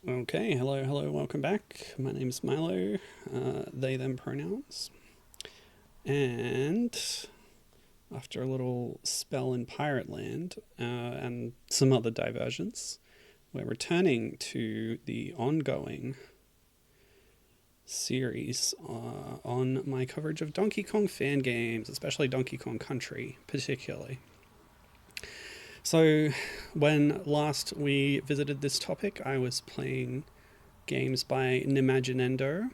Okay, hello, welcome back. My name is Milo, they, them pronouns. And after a little spell in Pirate Land and some other diversions, we're returning to the ongoing series on my coverage of Donkey Kong fan games, especially Donkey Kong Country, particularly. So, when last we visited this topic, I was playing games by Nimaginendo,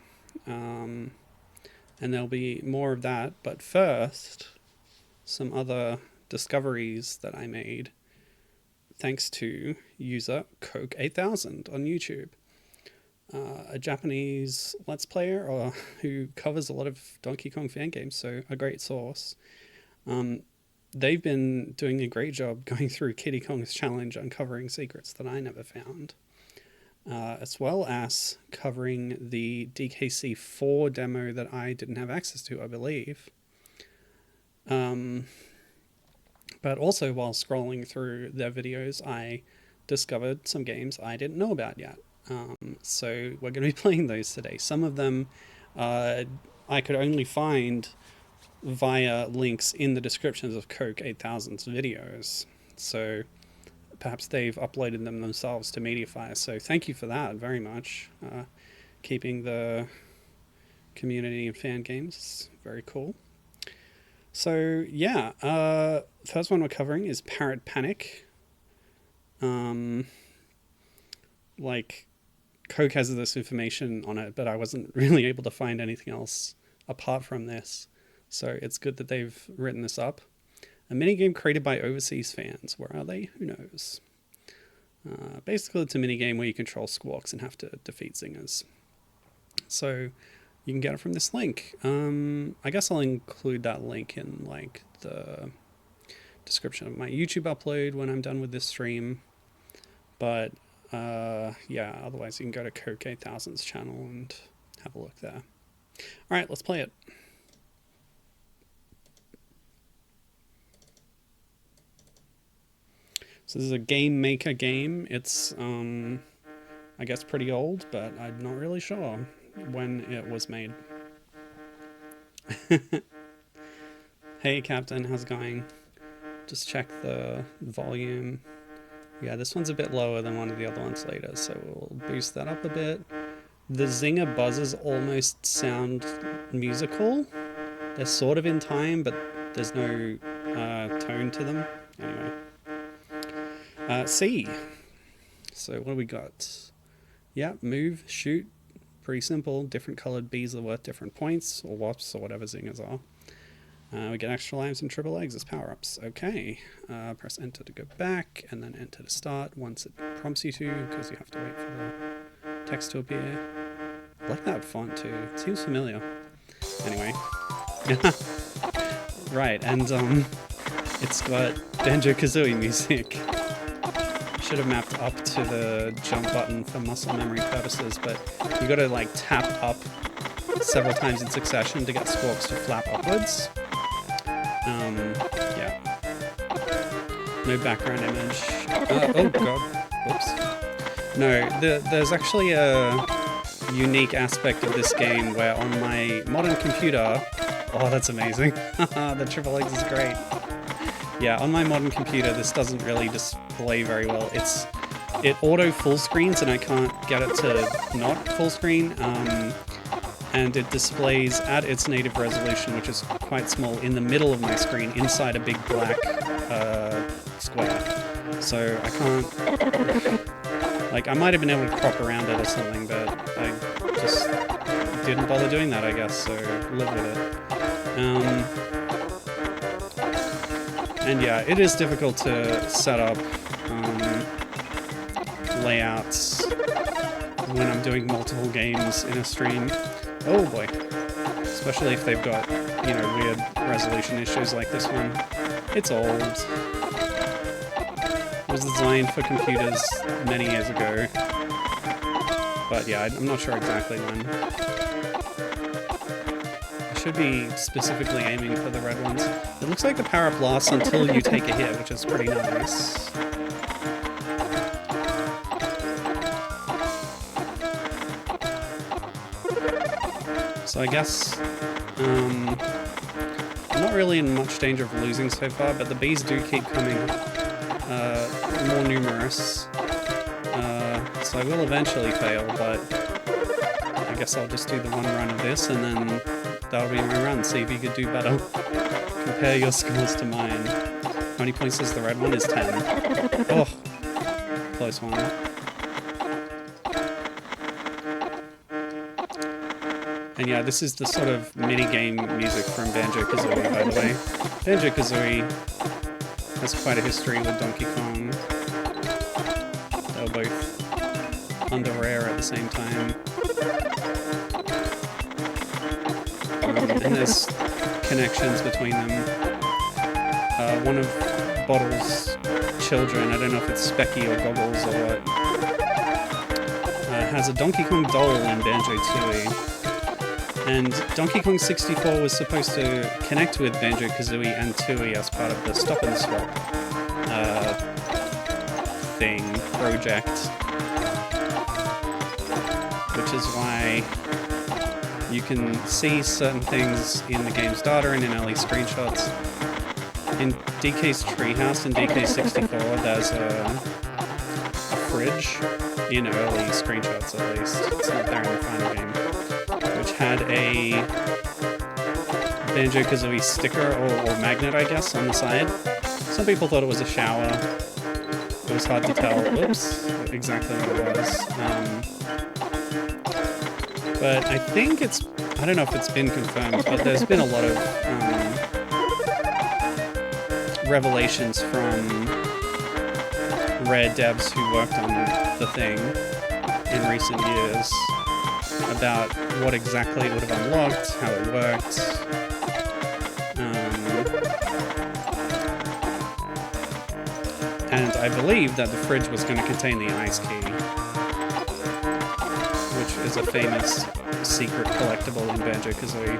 and there'll be more of that. But first, some other discoveries that I made thanks to user Coke8000 on YouTube, a Japanese Let's Player who covers a lot of Donkey Kong fan games, so a great source. They've been doing a great job going through Kiddy Kong's challenge, uncovering secrets that I never found, as well as covering the DKC-4 demo that I didn't have access to, I believe. But also, while scrolling through their videos, I discovered some games I didn't know about yet. So we're going to be playing those today. Some of them I could only find via links in the descriptions of Coke8000's videos. So perhaps they've uploaded them themselves to Mediafire. So thank you for that very much. Keeping the community and fan games very cool. So yeah, first one we're covering is Parrot Panic. Like, Coke has this information on it, but I wasn't really able to find anything else apart from this. So it's good that they've written this up. A minigame created by overseas fans. Where are they? Who knows? Basically, it's a minigame where you control Squawks and have to defeat Zingers. So you can get it from this link. I guess I'll include that link in like the description of my YouTube upload when I'm done with this stream. But yeah, otherwise you can go to Coke8000's channel and have a look there. All right, let's play it. So this is a game maker game. It's, I guess, pretty old, but I'm not really sure when it was made. Hey, Captain, how's it going? Just check the volume. Yeah, this one's a bit lower than one of the other ones later, so we'll boost that up a bit. The zinger buzzers almost sound musical. They're sort of in time, but there's no tone to them. Anyway. C. So what do we got? Yeah, move, shoot. Pretty simple. Different colored bees are worth different points, or whops, or whatever zingers are. We get extra lives and triple eggs as power-ups. Okay. Press enter to go back, and then enter to start once it prompts you to, because you have to wait for the text to appear. I like that font too. It seems familiar. Anyway. Right, and it's got Banjo-Kazooie music. Should have mapped up to the jump button for muscle memory purposes, but you got to like tap up several times in succession to get Squawks to flap upwards. Yeah. No background image. Oh god. Whoops. No, there's actually a unique aspect of this game where on my modern computer... Oh, that's amazing. The triple X is great. Yeah, on my modern computer, this doesn't really display very well. It auto full screens, and I can't get it to not full screen. And it displays at its native resolution, which is quite small, in the middle of my screen, inside a big black square. So I can't... Like, I might have been able to crop around it or something, but I just didn't bother doing that, I guess, so live with it. And yeah, it is difficult to set up layouts when I'm doing multiple games in a stream. Oh boy. Especially if they've got, you know, weird resolution issues like this one. It's old. It was designed for computers many years ago. But yeah, I'm not sure exactly when. Should be specifically aiming for the red ones. It looks like the power-up lasts until you take a hit, which is pretty nice. So I guess I'm not really in much danger of losing so far, but the bees do keep coming more numerous. So I will eventually fail, but I guess I'll just do the one run of this, and then that'll be my run. See if you could do better. Compare your scores to mine. How many points is the red one? Is 10. Oh, close one. And yeah, this is the sort of mini-game music from Banjo-Kazooie, by the way. Banjo-Kazooie has quite a history with Donkey Kong. They were both under Rare at the same time. And there's connections between them. One of Bottle's children, I don't know if it's Specky or Goggles or what, has a Donkey Kong doll in Banjo-Tooie. And Donkey Kong 64 was supposed to connect with Banjo-Kazooie and Tooie as part of the Stop and Swap project. Which is why you can see certain things in the game's data and in early screenshots. In DK's Treehouse in DK64, there's a fridge, in early screenshots at least, it's not there in the final game, which had a Banjo-Kazooie sticker or magnet, I guess, on the side. Some people thought it was a shower. It was hard to tell, oops, exactly what it was. But I think it's, I don't know if it's been confirmed, but there's been a lot of revelations from Rare devs who worked on the thing in recent years about what exactly it would have unlocked, how it worked. And I believe that the fridge was going to contain the ice key, which is a famous secret collectible in Banjo-Kazooie.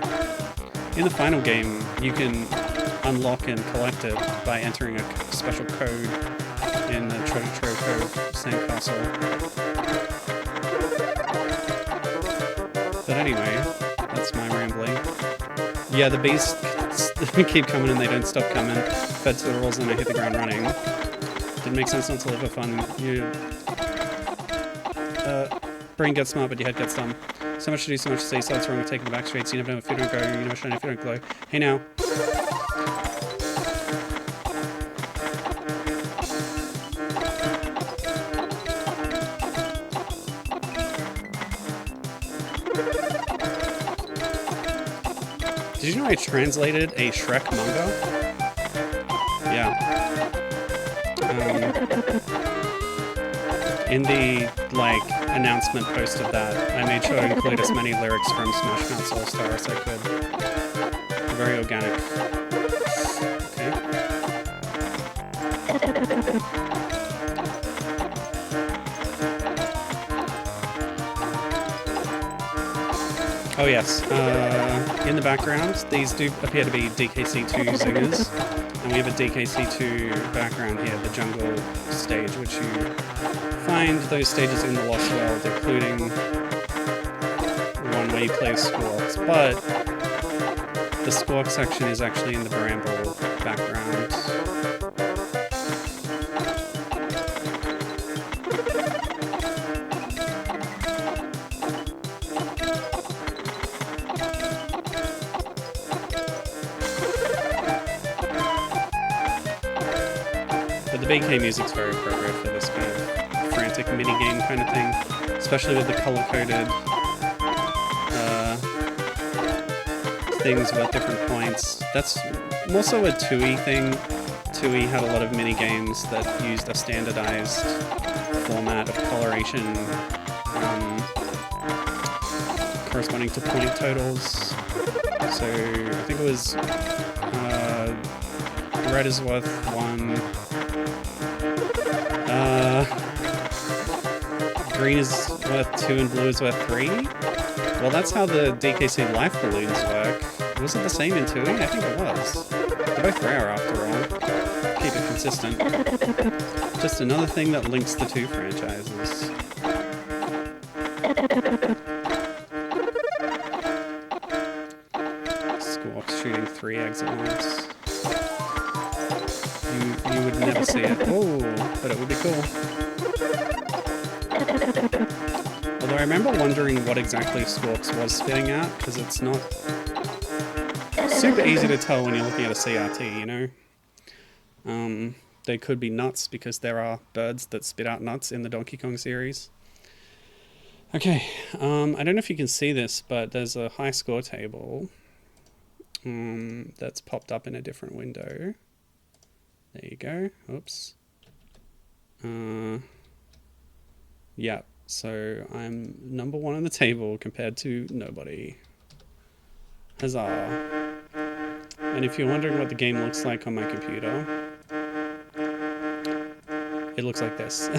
In the final game, you can unlock and collect it by entering a special code in the Treasure Trove Cove Sandcastle. But anyway, that's my rambling. Yeah, the bees keep coming and they don't stop coming. Fed to the rules and I hit the ground running. Didn't make sense not to live for fun. You brain gets smart, but your head gets dumb. So much to do, so much to say, so what's wrong with taking the back streets? You never know if you don't go, you never shine if you don't glow. Hey now. Did you know I translated a Shrek manga? Yeah. In the, announcement post of that, I made sure to include as many lyrics from Smash Mouth All-Star as I could. Very organic. Okay. Oh yes, in the background, these do appear to be DKC2 Zingers, and we have a DKC2 background here, the jungle stage, which you find those stages in the Lost World, including one where you play Squawks, but the Squawks section is actually in the Bramble background. But the BK music's very appropriate for this kind of frantic mini-game kind of thing, especially with the color-coded things about different points. That's more so a Tooie thing. Tooie had a lot of mini-games that used a standardized format of coloration corresponding to point totals. So I think it was red is worth 1, green is worth 2 and blue is worth 3? Well, that's how the DKC life balloons work. Was it the same in Tooie? I think it was. They're both rare after all. Keep it consistent. Just another thing that links the two franchises. eggs at once. You would never see it. Oh, but it would be cool. Although I remember wondering what exactly Squawks was spitting out, because it's not super easy to tell when you're looking at a CRT, you know? They could be nuts, because there are birds that spit out nuts in the Donkey Kong series. Okay, I don't know if you can see this, but there's a high score table that's popped up in a different window. There you go. Oops. Yeah, so I'm number 1 on the table compared to nobody. Huzzah. And if you're wondering what the game looks like on my computer, it looks like this.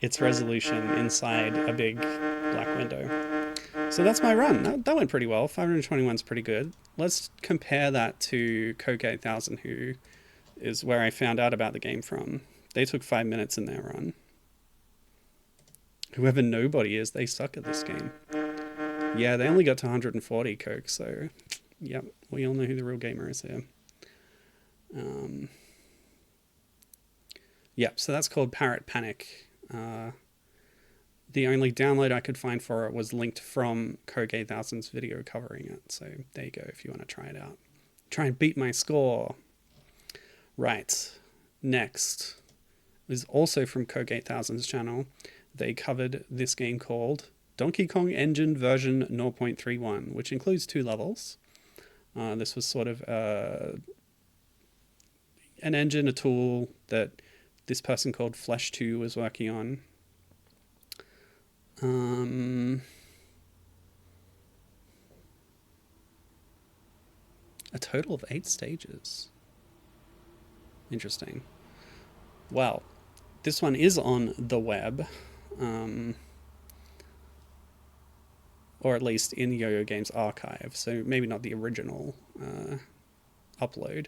Its resolution inside a big black window. So that's my run. That went pretty well. 521's pretty good. Let's compare that to Coke 8000, who is where I found out about the game from. They took 5 minutes in their run. Whoever nobody is, they suck at this game. Yeah, they only got to 140 Coke, so yep, we all know who the real gamer is here. Yep, so that's called Parrot Panic. The only download I could find for it was linked from Coke 8000's video covering it. So there you go if you want to try it out. Try and beat my score. Right. Next is also from Coke 8000's channel. They covered this game called Donkey Kong Engine version 0.31, which includes 2 levels. This was sort of an engine, a tool that this person called Flesh2 was working on. A total of 8 stages. Interesting. Well, this one is on the web, or at least in Yo-Yo Games archive, so maybe not the original upload,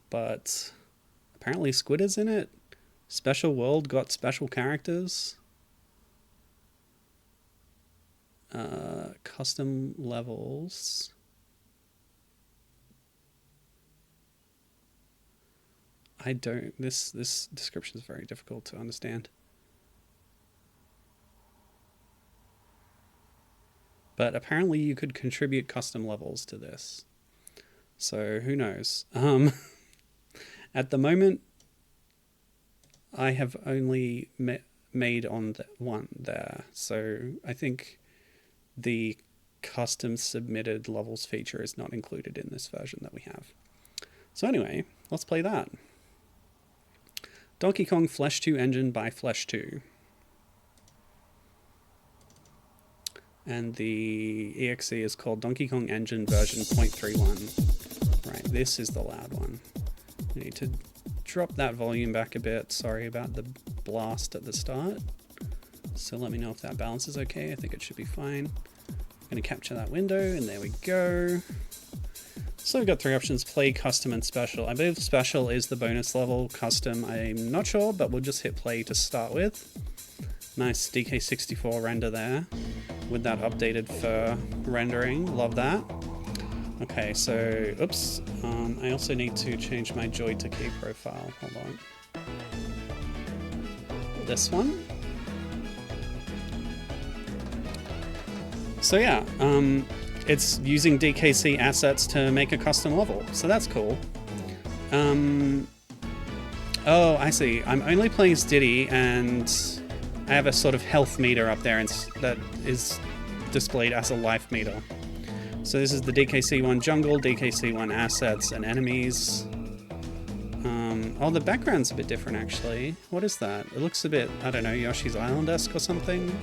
but apparently Squid is in it. Special World got special characters. Custom levels. I don't... This description is very difficult to understand. But apparently you could contribute custom levels to this. So who knows? At the moment, I have only made on one there. So I think the custom submitted levels feature is not included in this version that we have. So anyway, let's play that. Donkey Kong Flesh2 Engine by Flesh2. And the EXE is called Donkey Kong Engine version 0.31. Right, this is the loud one. We need to drop that volume back a bit. Sorry about the blast at the start. So let me know if that balance is okay. I think it should be fine. I'm going to capture that window, and there we go. So we've got 3 options: play, custom, and special. I believe special is the bonus level. Custom, I'm not sure, but we'll just hit play to start with. Nice DK64 render there with that updated fur rendering. Love that. Okay, so, oops. I also need to change my Joy to key profile. Hold on. This one. So yeah, it's using DKC assets to make a custom level, so that's cool. Oh, I see. I'm only playing as Diddy, and I have a sort of health meter up there that is displayed as a life meter. So this is the DKC1 jungle, DKC1 assets and enemies. Oh, the background's a bit different actually. What is that? It looks a bit, I don't know, Yoshi's Island-esque or something.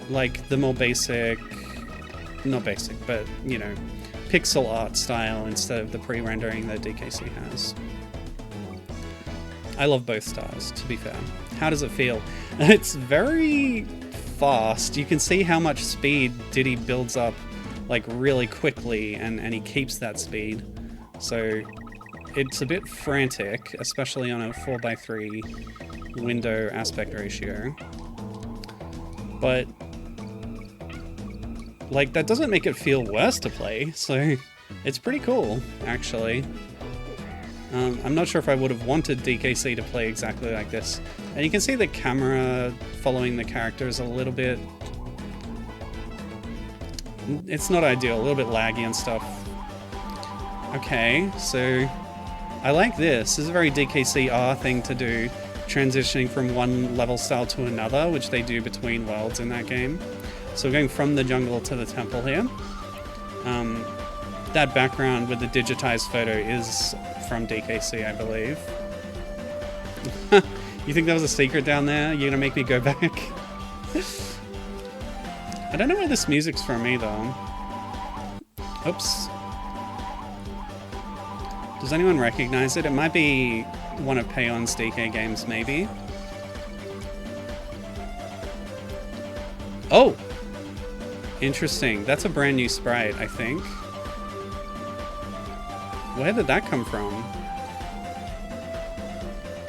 Like the more basic, not basic, but you know, pixel art style instead of the pre-rendering that DKC has. I love both styles, to be fair. How does it feel? It's very fast. You can see how much speed Diddy builds up like really quickly, and he keeps that speed. So it's a bit frantic, especially on a 4:3 window aspect ratio. But like, that doesn't make it feel worse to play, so it's pretty cool, actually. I'm not sure if I would have wanted DKC to play exactly like this. And you can see the camera following the characters a little bit. It's not ideal, a little bit laggy and stuff. Okay, so I like this. This is a very DKC-R thing to do, transitioning from one level style to another, which they do between worlds in that game. So we're going from the jungle to the temple here. That background with the digitized photo is from DKC, I believe. You think there was a secret down there? You're gonna make me go back? I don't know where this music's from either. Oops. Does anyone recognize it? It might be one of Payon's DK games, maybe. Oh! Interesting. That's a brand new sprite, I think. Where did that come from?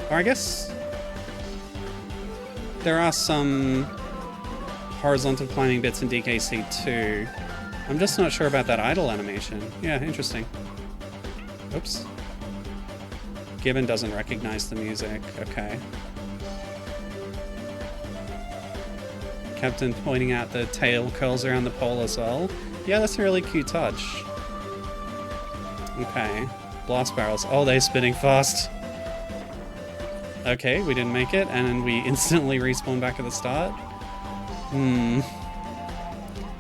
Or I guess there are some horizontal climbing bits in DKC too. I'm just not sure about that idle animation. Yeah, interesting. Oops. Gibbon doesn't recognize the music. Okay. Captain pointing out the tail curls around the pole as well. Yeah, that's a really cute touch. Okay. Blast barrels. Oh, they're spinning fast. Okay, we didn't make it, and we instantly respawn back at the start.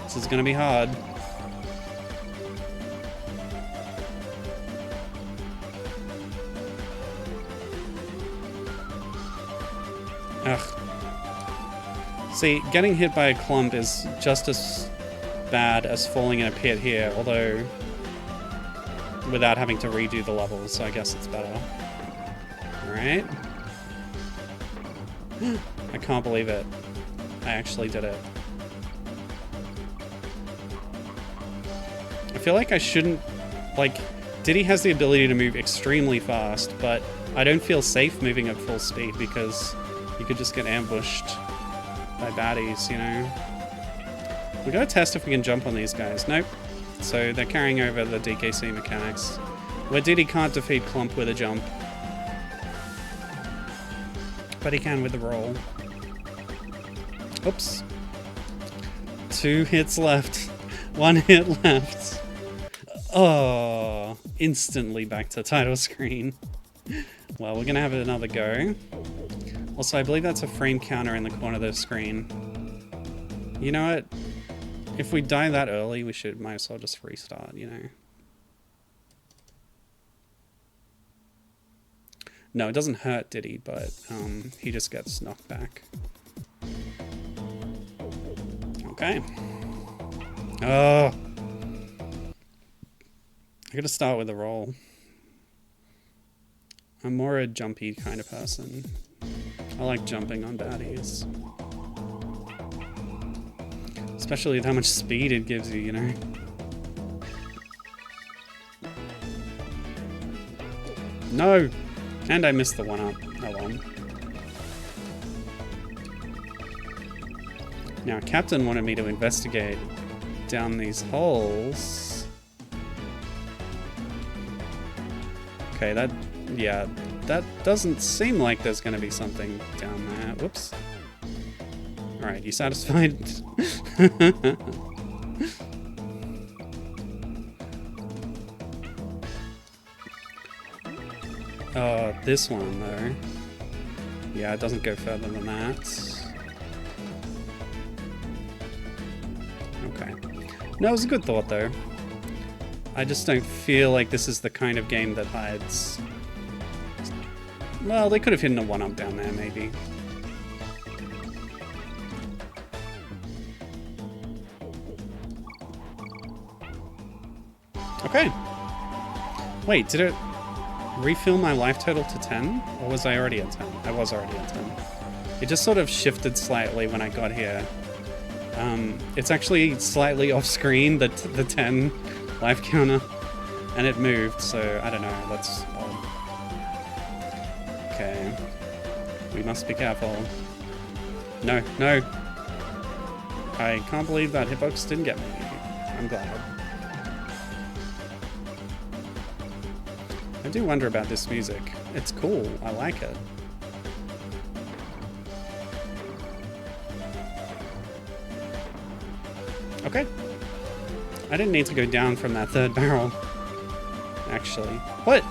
This is gonna be hard. Ugh. See, getting hit by a clump is just as bad as falling in a pit here, although without having to redo the levels, so I guess it's better. Alright. I can't believe it. I actually did it. I feel like I shouldn't... Like, Diddy has the ability to move extremely fast, but I don't feel safe moving at full speed because you could just get ambushed by baddies, you know? We gotta test if we can jump on these guys. Nope. So they're carrying over the DKC mechanics, where Diddy can't defeat Clump with a jump. But he can with the roll. Oops. 2 hits left. 1 hit left. Oh, instantly back to title screen. Well, we're gonna have another go. Also, I believe that's a frame counter in the corner of the screen. You know what? If we die that early, we might as well just restart, you know? No, it doesn't hurt Diddy, but he just gets knocked back. Okay. Oh. I gotta start with a roll. I'm more a jumpy kind of person. I like jumping on baddies. Especially with how much speed it gives you, you know? No! And I missed the 1-up. Oh well. Now, Captain wanted me to investigate down these holes. Okay, that doesn't seem like there's gonna be something down there. Whoops. Alright, you satisfied? This one, though. Yeah, it doesn't go further than that. Okay. No, it was a good thought, though. I just don't feel like this is the kind of game that hides... Well, they could have hidden a 1-up down there, maybe. Okay. Wait, did it refill my life total to 10? Or was I already at 10? I was already at 10. It just sort of shifted slightly when I got here. It's actually slightly off screen, the 10 life counter, and it moved, so I don't know, that's odd. Okay. We must be careful. No, no! I can't believe that hitbox didn't get me. I'm glad. I do wonder about this music. It's cool. I like it. Okay. I didn't need to go down from that third barrel. Actually. What?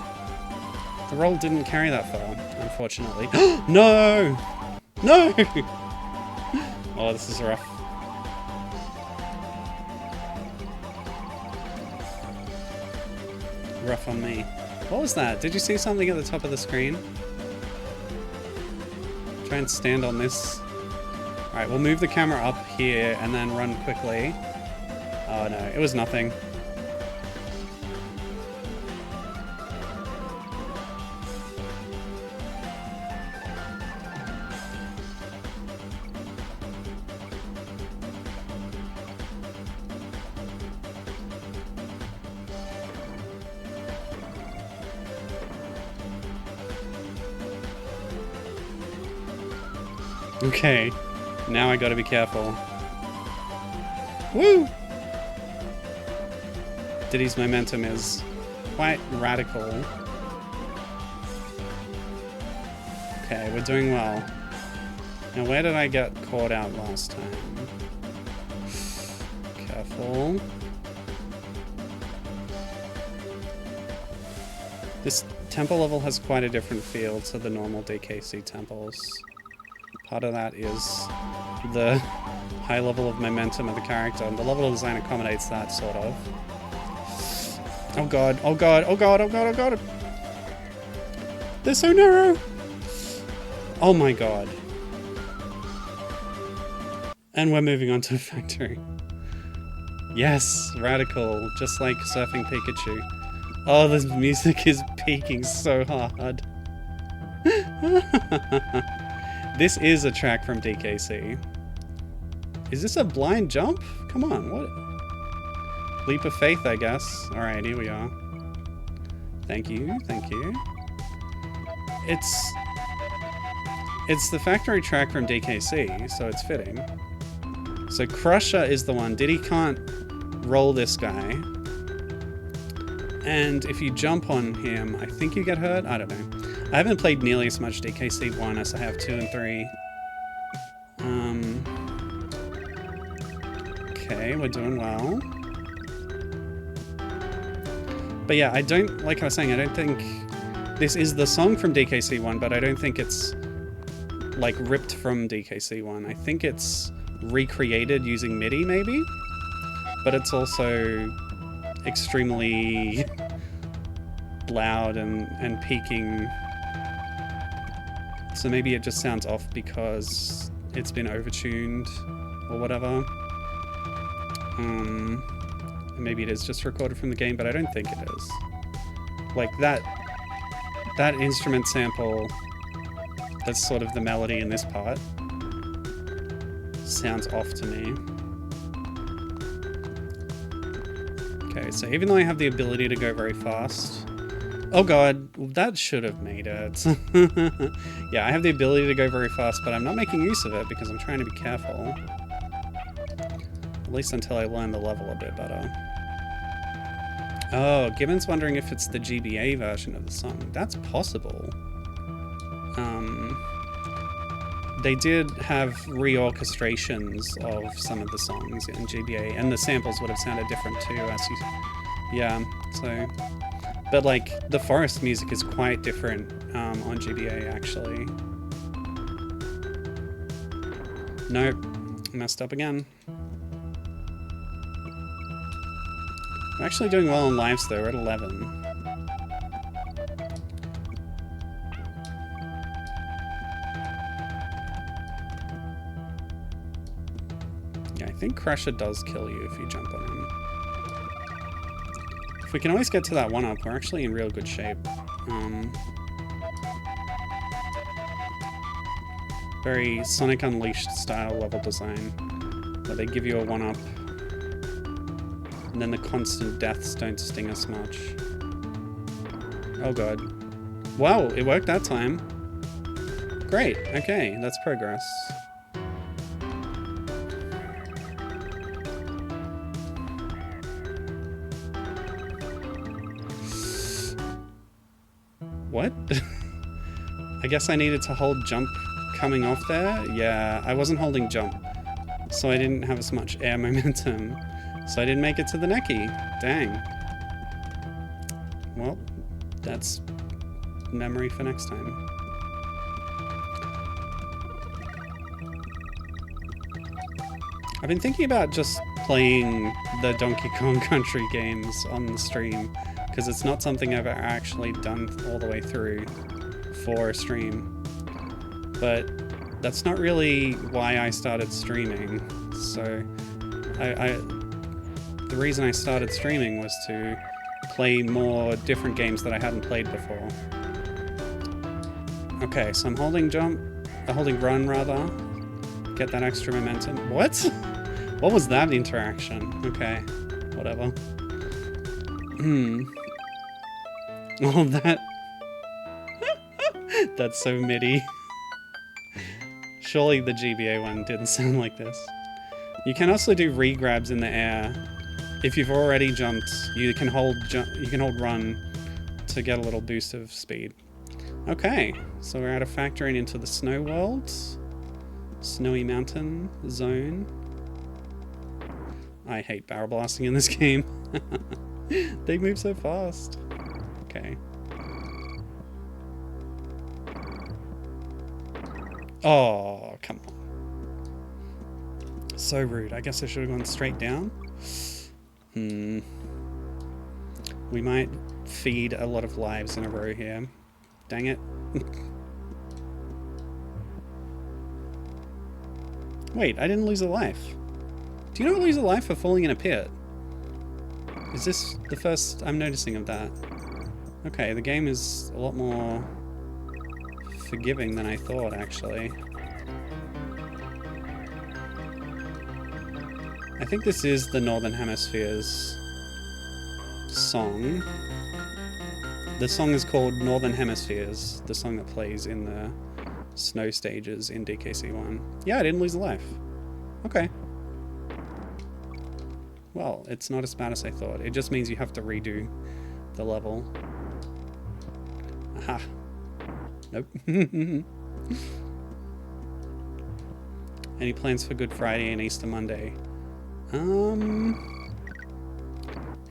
The roll didn't carry that far, unfortunately. No! No! Oh, this is rough. Rough on me. What was that? Did you see something at the top of the screen? Try and stand on this. Alright, we'll move the camera up here and then run quickly. Oh no, it was nothing. Okay, now I gotta be careful. Woo! Diddy's momentum is quite radical. Okay, we're doing well. Now, where did I get caught out last time? Careful. This temple level has quite a different feel to the normal DKC temples. Part of that is the high level of momentum of the character, and the level design accommodates that, sort of. Oh god, oh god, oh god, oh god, oh god! They're so narrow! Oh my god. And we're moving on to a factory. Yes, radical, just like Surfing Pikachu. Oh, this music is peaking so hard. This is a track from DKC. Is this a blind jump? Come on, what? Leap of faith, I guess. Alright, here we are. Thank you, thank you. It's the factory track from DKC, so it's fitting. So Crusher is the one. Diddy can't roll this guy. And if you jump on him, I think you get hurt? I don't know. I haven't played nearly as much DKC 1 as I have 2 and 3. Okay, we're doing well. But yeah, I don't, like I was saying, I don't think this is the song from DKC 1, but I don't think it's like ripped from DKC 1. I think it's recreated using MIDI maybe, but it's also extremely loud and peaking. So maybe it just sounds off because it's been overtuned or whatever. Maybe it is just recorded from the game, but I don't think it is. Like that instrument sample, that's sort of the melody in this part, sounds off to me. Okay, so even though I have the ability to go very fast... Oh god, that should have made it. Yeah, I have the ability to go very fast, but I'm not making use of it because I'm trying to be careful. At least until I learn the level a bit better. Oh, Gibbon's wondering if it's the GBA version of the song. That's possible. They did have reorchestrations of some of the songs in GBA, and the samples would have sounded different too, as you... Yeah, so... But, like, the forest music is quite different on GBA, actually. Nope. Messed up again. I'm actually doing well on lives, though. We're at 11. Yeah, I think Crusher does kill you if you jump on him. If we can always get to that 1-up, we're actually in real good shape. Very Sonic Unleashed style level design, where they give you a 1-up, and then the constant deaths don't sting us much. Oh god. Wow, it worked that time. Great, okay, that's progress. What? I guess I needed to hold jump coming off there? Yeah, I wasn't holding jump, so I didn't have as much air momentum. So I didn't make it to the necky. Dang. Well, that's memory for next time. I've been thinking about just playing the Donkey Kong Country games on the stream, because it's not something I've actually done all the way through for a stream. But that's not really why I started streaming. So the reason I started streaming was to play more different games that I hadn't played before. Okay, so I'm holding run rather. Get that extra momentum. What? What was that interaction? Okay, whatever. Oh, that... That's so MIDI. Surely the GBA one didn't sound like this. You can also do re-grabs in the air. If you've already jumped, you can hold run to get a little boost of speed. Okay, so we're out of factoring into the snow world. Snowy mountain zone. I hate barrel blasting in this game. They move so fast. Okay. Oh, come on. So rude. I guess I should have gone straight down. We might feed a lot of lives in a row here. Dang it. Wait, I didn't lose a life. Do you not lose a life for falling in a pit? Is this the first I'm noticing of that? Okay, the game is a lot more forgiving than I thought, actually. I think this is the Northern Hemisphere's song. The song is called Northern Hemispheres, the song that plays in the snow stages in DKC-1. Yeah, I didn't lose a life. Okay. Well, it's not as bad as I thought. It just means you have to redo the level. Aha. Nope. Any plans for Good Friday and Easter Monday?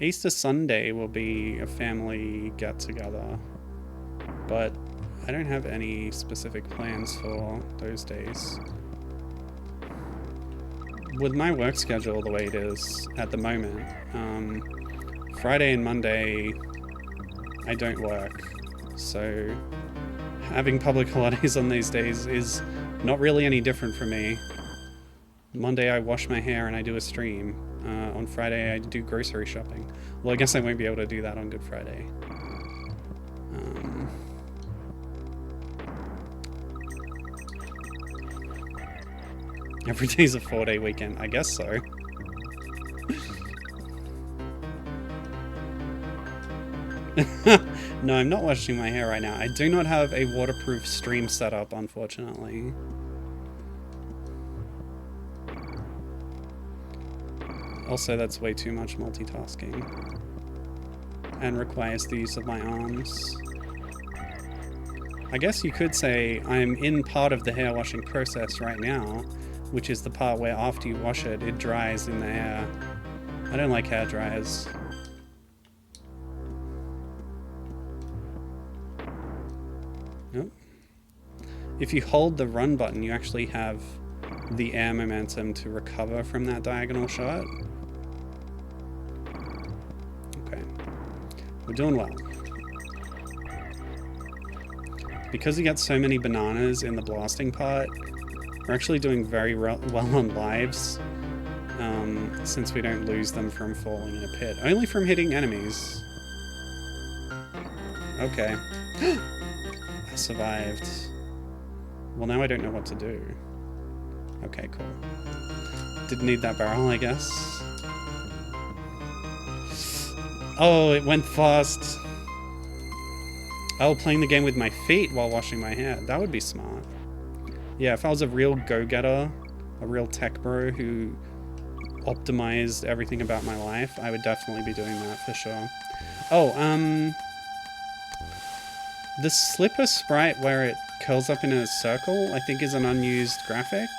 Easter Sunday will be a family get-together, but I don't have any specific plans for those days. With my work schedule the way it is at the moment, Friday and Monday I don't work, so having public holidays on these days is not really any different for me. Monday I wash my hair and I do a stream. On Friday I do grocery shopping. Well, I guess I won't be able to do that on Good Friday. Every day's a 4-day weekend. I guess so. No, I'm not washing my hair right now. I do not have a waterproof stream setup, unfortunately. Also, that's way too much multitasking. And requires the use of my arms. I guess you could say I'm in part of the hair washing process right now, which is the part where after you wash it, it dries in the air. I don't like hair dryers. Nope. If you hold the run button, you actually have the air momentum to recover from that diagonal shot. Okay. We're doing well. Because we get so many bananas in the blasting part, we're actually doing very well on lives, since we don't lose them from falling in a pit. Only from hitting enemies. Okay. I survived. Well, now I don't know what to do. Okay, cool. Didn't need that barrel, I guess. Oh, it went fast. Oh, playing the game with my feet while washing my hair. That would be smart. Yeah, if I was a real go-getter, a real tech bro who optimized everything about my life, I would definitely be doing that for sure. Oh, The slipper sprite where it curls up in a circle, I think is an unused graphic.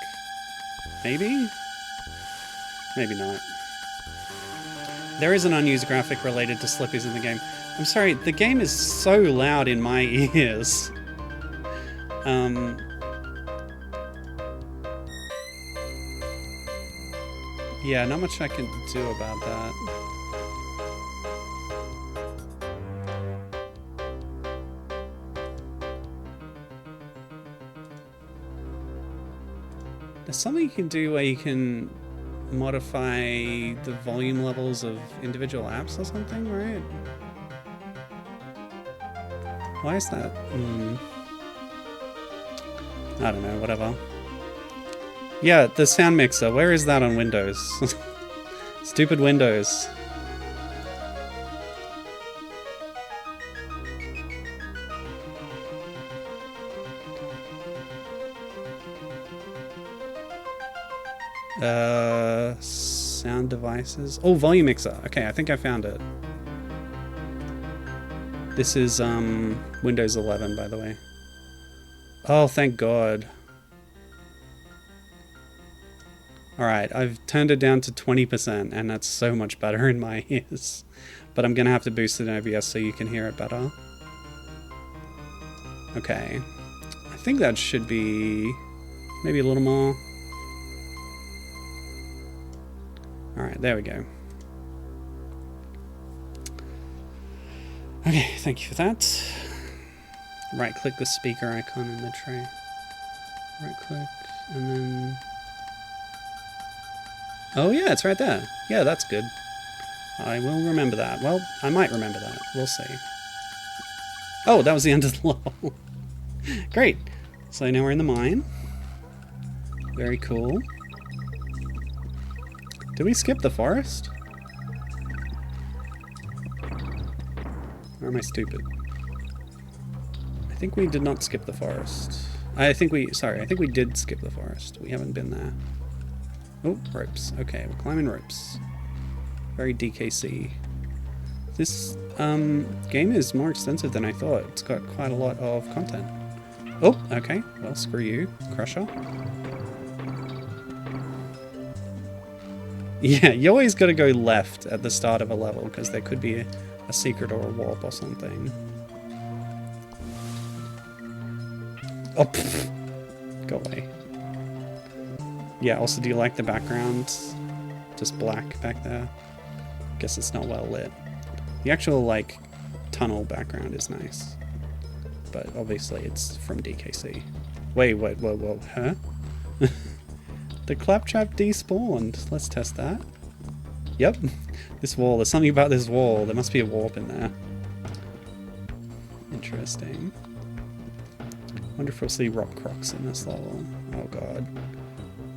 Maybe? Maybe not. There is an unused graphic related to slippers in the game. I'm sorry, the game is so loud in my ears. Yeah, not much I can do about that. There's something you can do where you can modify the volume levels of individual apps or something, right? Why is that? I don't know, whatever. Yeah, the sound mixer. Where is that on Windows? Stupid Windows. Sound devices. Oh, volume mixer. Okay, I think I found it. This is Windows 11, by the way. Oh, thank God. Alright, I've turned it down to 20%, and that's so much better in my ears. But I'm gonna have to boost it in OBS so you can hear it better. Okay. I think that should be maybe a little more. Alright, there we go. Okay, thank you for that. Right click the speaker icon in the tray. Right click, and then... Oh yeah, it's right there. Yeah, that's good. I will remember that. Well, I might remember that. We'll see. Oh, that was the end of the level. Great. So now we're in the mine. Very cool. Did we skip the forest? Or am I stupid? I think we did not skip the forest. I think we did skip the forest. We haven't been there. Oh, ropes. Okay, we're climbing ropes. Very DKC. This game is more extensive than I thought. It's got quite a lot of content. Oh, okay. Well, screw you, Crusher. Yeah, you always got to go left at the start of a level because there could be a secret or a warp or something. Oh, pfft. Go away. Yeah, also, do you like the background? Just black back there. Guess it's not well lit. The actual, like, tunnel background is nice. But obviously it's from DKC. Wait, whoa, huh? The claptrap despawned. Let's test that. Yep. This wall, there's something about this wall. There must be a warp in there. Interesting. Wonder if we'll see rock crocs in this level. Oh god.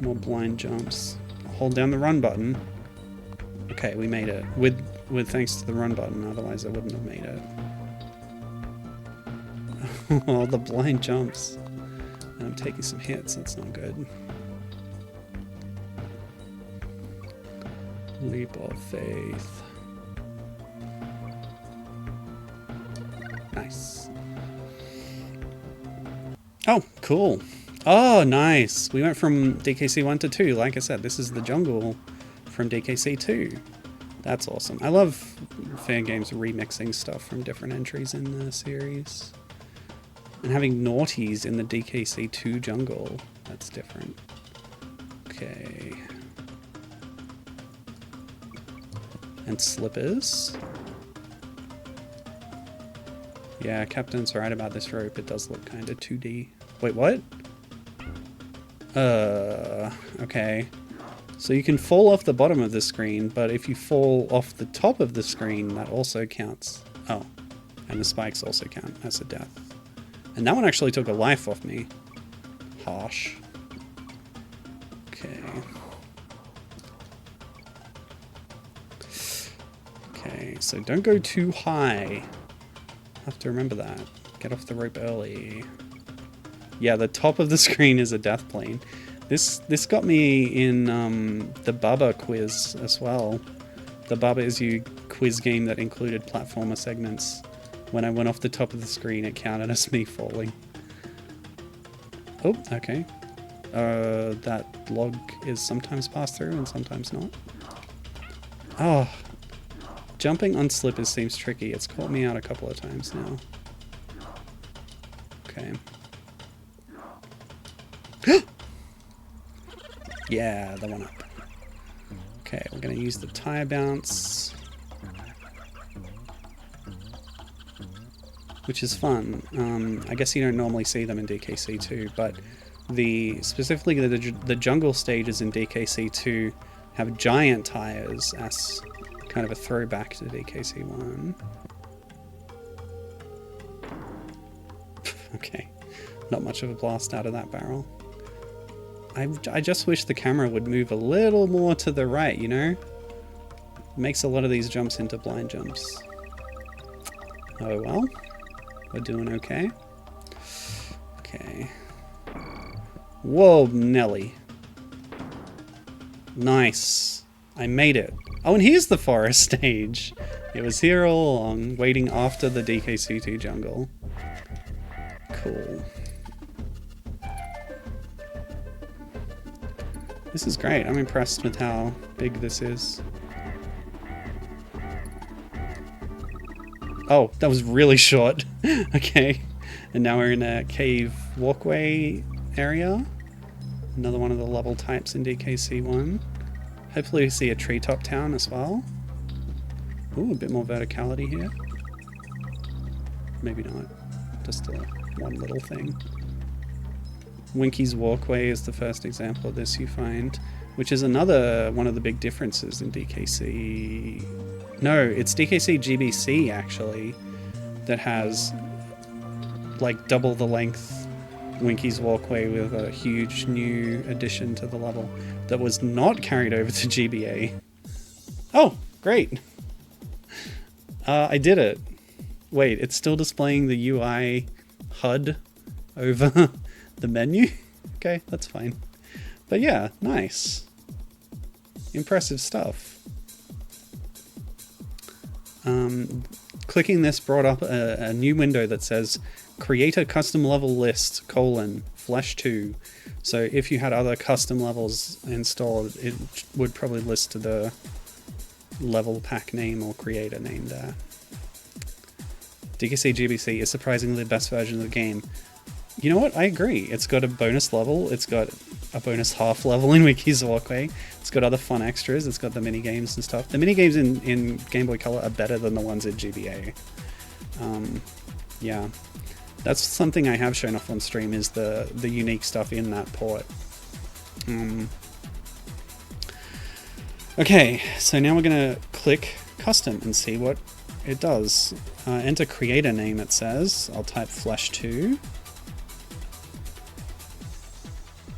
More blind jumps. Hold down the run button. Okay, we made it. With thanks to the run button, otherwise I wouldn't have made it. Oh, the blind jumps. And I'm taking some hits, that's not good. Leap of faith. Nice. Oh, cool. Oh, nice. We went from DKC 1 to 2. Like I said, this is the jungle from DKC 2. That's awesome. I love fangames remixing stuff from different entries in the series. And having naughties in the DKC 2 jungle. That's different. Okay. And slippers. Yeah, Captain's right about this rope. It does look kind of 2D. Wait, what? Okay. So you can fall off the bottom of the screen, but if you fall off the top of the screen, that also counts. Oh, and the spikes also count as a death. And that one actually took a life off me. Harsh. Okay. Okay, so don't go too high. Have to remember that. Get off the rope early. Yeah, the top of the screen is a death plane. This got me in the Bubba quiz as well. The Bubba is you quiz game that included platformer segments. When I went off the top of the screen, it counted as me falling. Oh, okay. That log is sometimes passed through and sometimes not. Oh, jumping on slippers seems tricky. It's caught me out a couple of times now. Okay. Yeah, the one up. Okay, we're going to use the tire bounce, which is fun. I guess you don't normally see them in DKC2, but specifically the jungle stages in DKC2 have giant tires as kind of a throwback to DKC1. Okay, not much of a blast out of that barrel. I just wish the camera would move a little more to the right, you know? It makes a lot of these jumps into blind jumps. Oh well, we're doing okay. Okay. Whoa, Nelly. Nice. I made it. Oh, and here's the forest stage. It was here all along, waiting after the DKC2 jungle. Cool. This is great. I'm impressed with how big this is. Oh, that was really short. Okay. And now we're in a cave walkway area. Another one of the level types in DKC1. Hopefully we see a treetop town as well. Ooh, a bit more verticality here. Maybe not. Just one little thing. Winky's walkway is the first example of this you find, which is another one of the big differences in DKC. No, it's DKC GBC actually that has like double the length Winky's walkway with a huge new addition to the level that was not carried over to GBA. Oh, great. I did it. Wait, it's still displaying the UI HUD over the menu? Okay, that's fine. But yeah, nice. Impressive stuff. Clicking this brought up a new window that says create a custom level list, flesh 2. So if you had other custom levels installed, it would probably list the level pack name or creator name there. DKC GBC is surprisingly the best version of the game. You know what? I agree. It's got a bonus level. It's got a bonus half level in Winky's Walkway. It's got other fun extras. It's got the mini games and stuff. The mini games in Game Boy Color are better than the ones in GBA. Yeah, that's something I have shown off on stream, is the unique stuff in that port. Okay, so now we're gonna click custom and see what it does. Enter creator name, it says. I'll type flesh 2.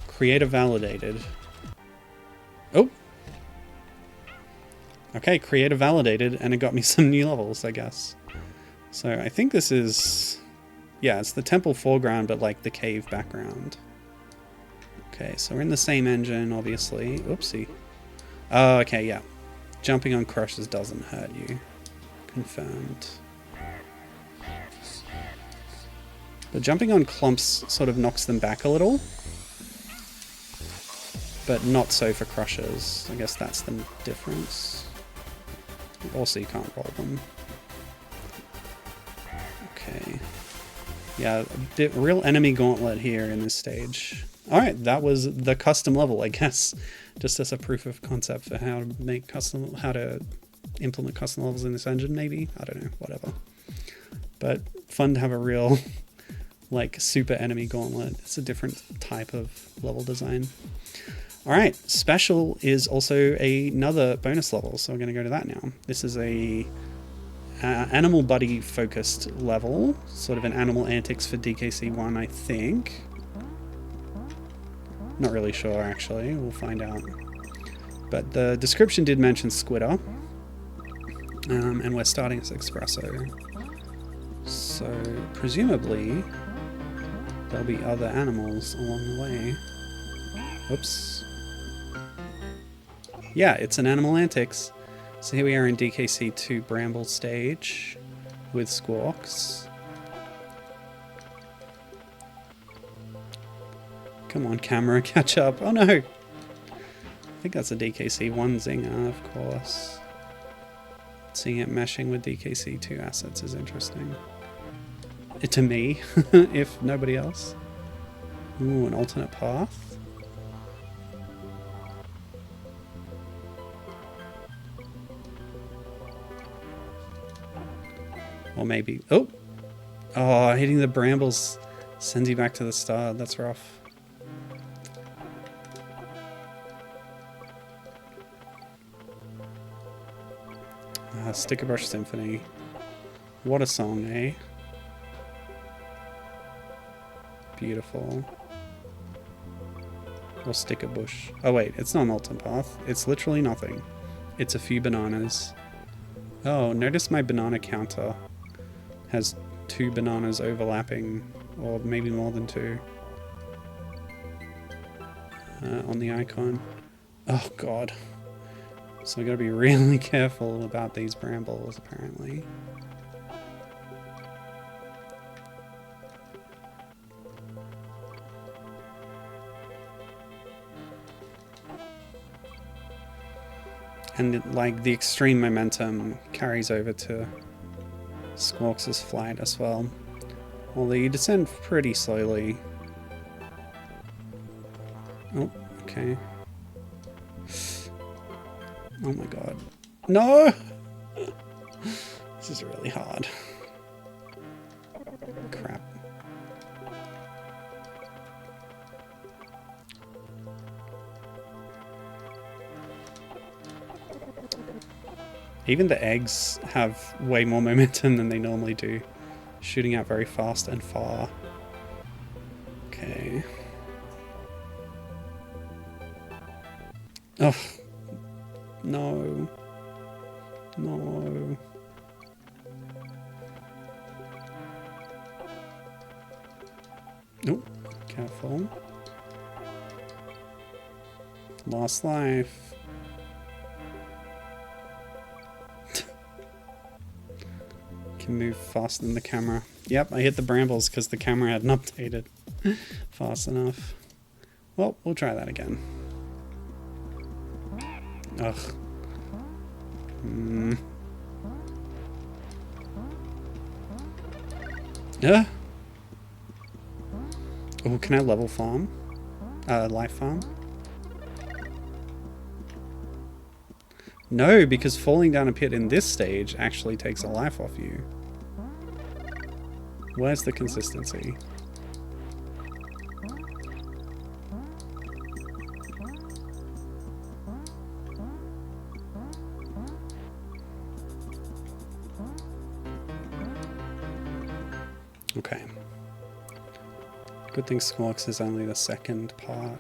Creator validated. Oh! Okay, creator validated, and it got me some new levels, I guess. So I think this is... yeah, it's the temple foreground, but like the cave background. Okay, so we're in the same engine, obviously. Oopsie. Oh, okay, yeah. Jumping on crushes doesn't hurt you. Confirmed. But jumping on clumps sort of knocks them back a little. But not so for crushes. I guess that's the difference. Also, you can't roll them. Okay. Yeah, a real enemy gauntlet here in this stage. Alright, that was the custom level, I guess. Just as a proof of concept for how to make how to implement custom levels in this engine, maybe? I don't know, whatever. But fun to have a real, like, super enemy gauntlet. It's a different type of level design. Alright, special is also another bonus level, so we're going to go to that now. This is a animal buddy focused level, sort of an animal antics for DKC1, I think. Not really sure, actually. We'll find out. But the description did mention Squidder. And we're starting as Espresso. So, presumably, there'll be other animals along the way. Whoops. Yeah, it's an animal antics. So here we are in DKC2 Bramble stage. with Squawks. Come on, camera, catch up. Oh no! I think that's a DKC-1 Zinger, of course. Seeing it meshing with DKC-2 assets is interesting. To me, if nobody else. Ooh, an alternate path. Or maybe... Oh! Oh, hitting the brambles sends you back to the start. That's rough. Sticker Brush Symphony. What a song, eh? Beautiful. Or Sticker Bush. Oh wait, it's not an alternate path. It's literally nothing. It's a few bananas. Oh, notice my banana counter has 2 bananas overlapping, or maybe more than 2, on the icon. Oh god. So we gotta be really careful about these brambles, apparently. And like the extreme momentum carries over to Squawks' flight as well. Although you descend pretty slowly. Oh, okay. Oh my god. No! This is really hard. Crap. Even the eggs have way more momentum than they normally do. Shooting out very fast and far. Okay. Oh. No. No. Oh, careful. Lost life. Can move faster than the camera. Yep, I hit the brambles because the camera hadn't updated fast enough. Well, we'll try that again. Ugh. Yeah. Oh, can I level farm? Life farm? No, because falling down a pit in this stage actually takes a life off you. Where's the consistency? Okay. Good thing Squawks is only the second part.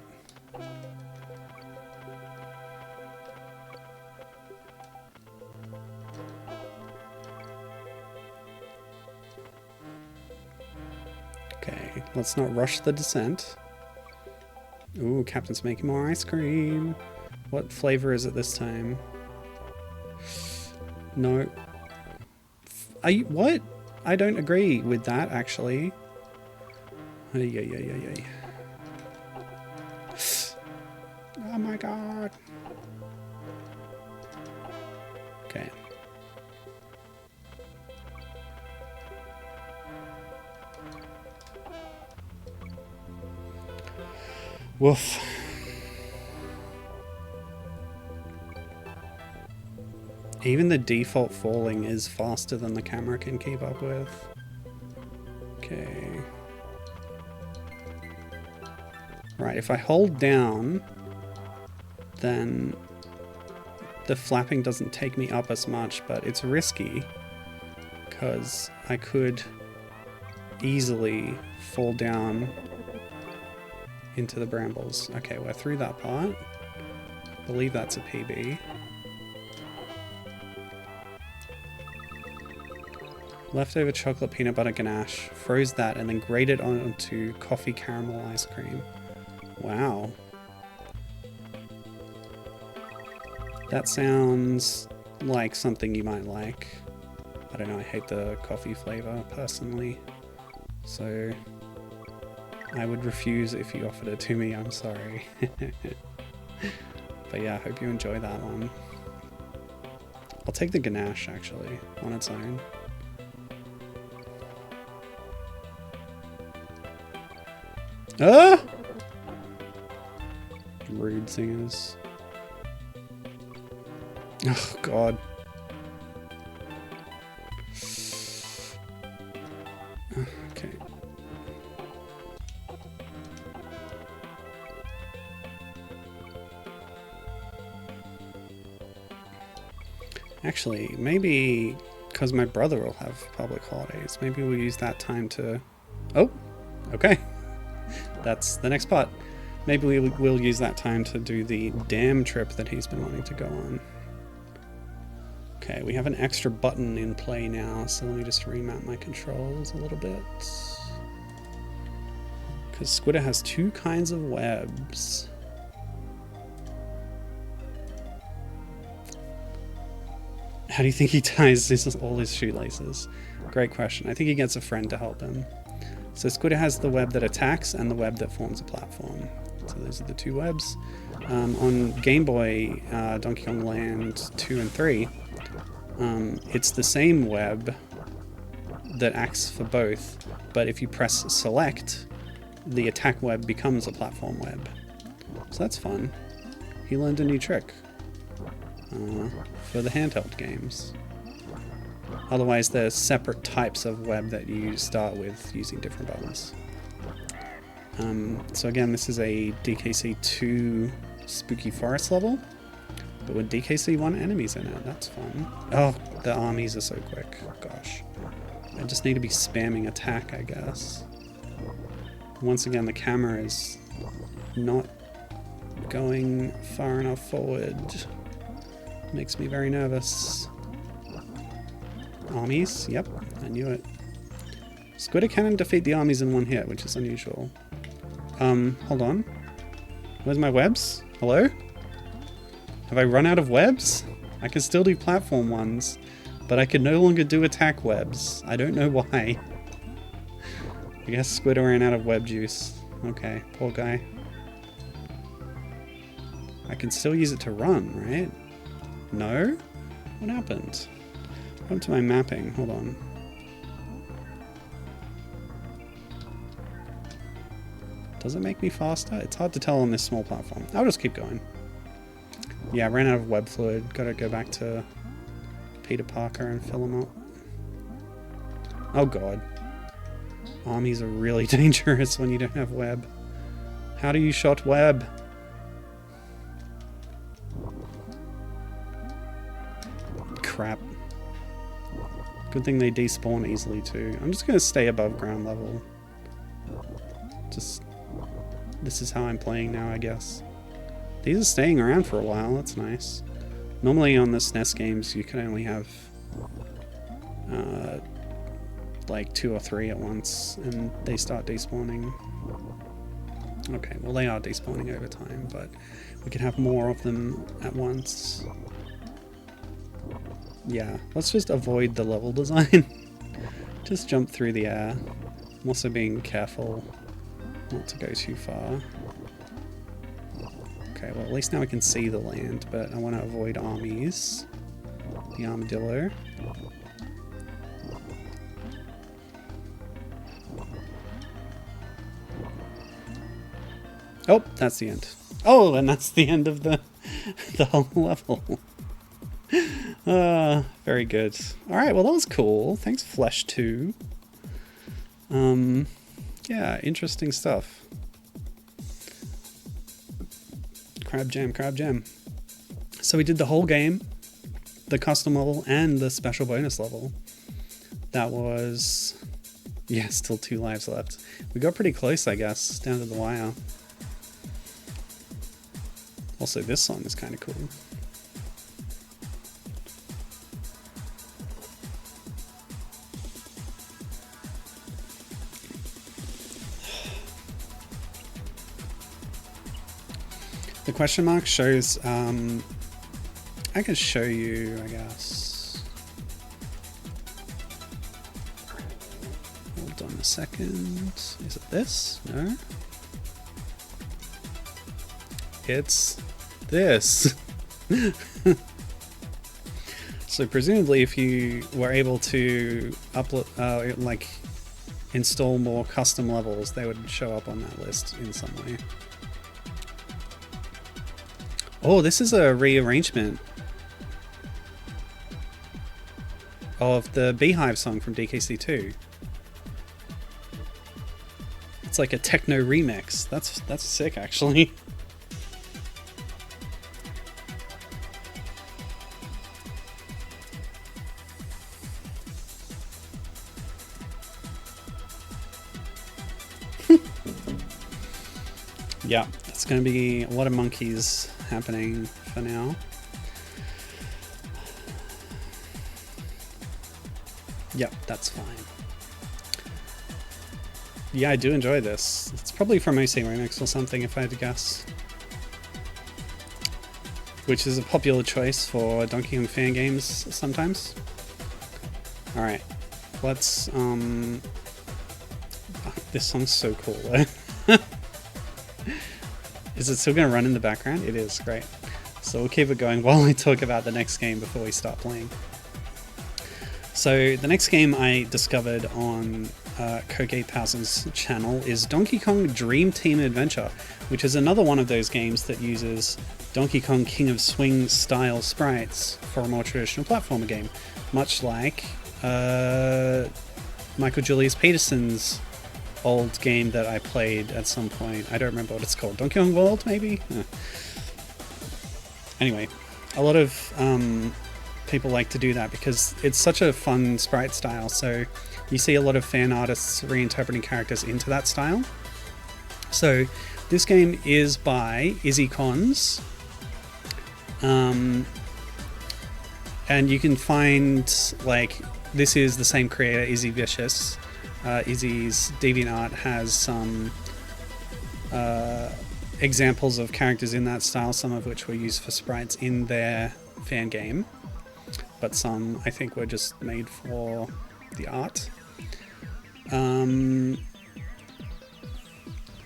Okay, let's not rush the descent. Ooh, Captain's making more ice cream. What flavor is it this time? No. What? I don't agree with that, actually. Ay. Oh my god. Okay. Woof. Even the default falling is faster than the camera can keep up with. Okay. Right, if I hold down, then the flapping doesn't take me up as much, but it's risky because I could easily fall down into the brambles. Okay, we're through that part. I believe that's a PB. Leftover chocolate peanut butter ganache. Froze that and then grated onto coffee caramel ice cream. Wow. That sounds like something you might like. I don't know, I hate the coffee flavor personally. So I would refuse if you offered it to me, I'm sorry. But yeah, I hope you enjoy that one. I'll take the ganache actually, on its own. Ah! Rude Zingers. Oh god. Okay. Actually, maybe because my brother will have public holidays, maybe we'll use that time to... Oh, okay. That's the next part. Maybe we'll use that time to do the dam trip that he's been wanting to go on. Okay, we have an extra button in play now, so let me just remap my controls a little bit. Because Squidder has two kinds of webs. How do you think he ties all his shoelaces? Great question. I think he gets a friend to help him. So Squidder has the web that attacks and the web that forms a platform. So those are the two webs. On Game Boy, Donkey Kong Land 2 and 3, it's the same web that acts for both, but if you press select, the attack web becomes a platform web. So that's fun. He learned a new trick for the handheld games. Otherwise, there's separate types of web that you start with using different buttons. So again, this is a DKC-2 Spooky Forest level, but with DKC-1 enemies in it. That's fun. Oh, the armies are so quick. Gosh. I just need to be spamming attack, I guess. Once again, the camera is not going far enough forward. Makes me very nervous. Armies? Yep, I knew it. Squidder can defeat the armies in one hit, which is unusual. Hold on. Where's my webs? Hello? Have I run out of webs? I can still do platform ones, but I can no longer do attack webs. I don't know why. I guess Squidder ran out of web juice. Okay, poor guy. I can still use it to run, right? No? What happened? Come to my mapping. Hold on. Does it make me faster? It's hard to tell on this small platform. I'll just keep going. Yeah, I ran out of web fluid. Gotta go back to Peter Parker and fill him up. Oh god. Armies are really dangerous when you don't have web. How do you shot web? Crap. Good thing they despawn easily too. I'm just gonna stay above ground level. Just... this is how I'm playing now, I guess. These are staying around for a while, that's nice. Normally on the SNES games you can only have like 2 or 3 at once, and they start despawning. Okay, well they are despawning over time, but we can have more of them at once. Yeah, let's just avoid the level design. Just jump through the air. I'm also being careful not to go too far. Okay, well at least now we can see the land, but I want to avoid armies. The armadillo. Oh, that's the end. Oh, and that's the end of the whole level. Very good. Alright, well that was cool. Thanks, Flesh 2. Yeah, interesting stuff. Crab Jam, Crab Jam. So we did the whole game, the custom level, and the special bonus level. That was... yeah, still 2 lives left. We got pretty close, I guess, down to the wire. Also, this song is kind of cool. The question mark shows, I can show you, I guess. Hold on a second. Is it this? No. It's this. So presumably if you were able to upload, like install more custom levels, they would show up on that list in some way. Oh, this is a rearrangement of the Beehive song from DKC2. It's like a techno remix. That's sick, actually. Yeah, it's going to be a lot of monkeys happening for now. Yep, that's fine. Yeah, I do enjoy this. It's probably from OC Remix or something, if I had to guess. Which is a popular choice for Donkey Kong fan games sometimes. Alright, let's... this song's so cool, though. Is it still going to run in the background? It is, great. So we'll keep it going while I talk about the next game before we start playing. So the next game I discovered on Koge8000's channel is Donkey Kong Dream Team Adventure, which is another one of those games that uses Donkey Kong King of Swing style sprites for a more traditional platformer game, much like Michael Julius Peterson's old game that I played at some point. I don't remember what it's called. Donkey Kong World, maybe? Anyway, a lot of people like to do that because it's such a fun sprite style, so you see a lot of fan artists reinterpreting characters into that style. So this game is by Izzy Conds, and you can find, like, this is the same creator, Izzy Vicious. Izzy's DeviantArt has some examples of characters in that style, some of which were used for sprites in their fan game, but some I think were just made for the art.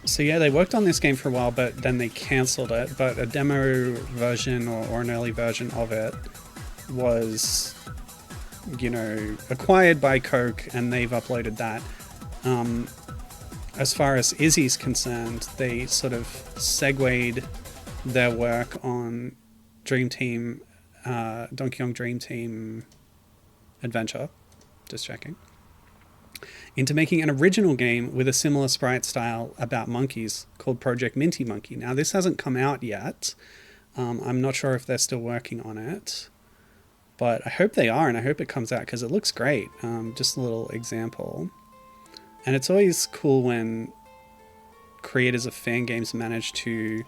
So yeah, they worked on this game for a while, but then they cancelled it, but a demo version or an early version of it was, you know, acquired by Coke, and they've uploaded that. As far as Izzy's concerned, they sort of segued their work on Dream Team, Donkey Kong Dream Team Adventure, just checking, into making an original game with a similar sprite style about monkeys called Project Minty Monkey. Now, this hasn't come out yet. I'm not sure if they're still working on it, but I hope they are, and I hope it comes out because it looks great. Just a little example. And it's always cool when creators of fan games manage to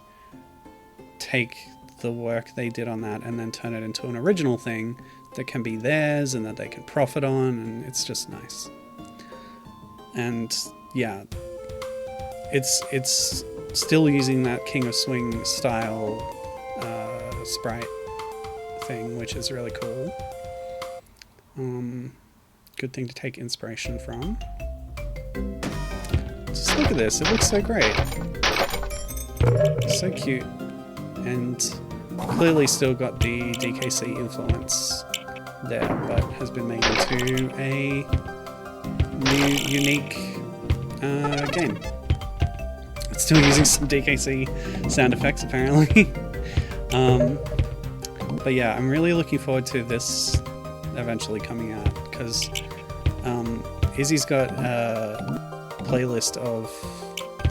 take the work they did on that and then turn it into an original thing that can be theirs and that they can profit on, and it's just nice. And yeah, it's still using that King of Swing style sprite thing, which is really cool. Good thing to take inspiration from. Just look at this, it looks so great. So cute. And clearly still got the DKC influence there, but has been made into a new, unique game. It's still using some DKC sound effects, apparently. But yeah, I'm really looking forward to this eventually coming out, because Izzy's got a playlist of,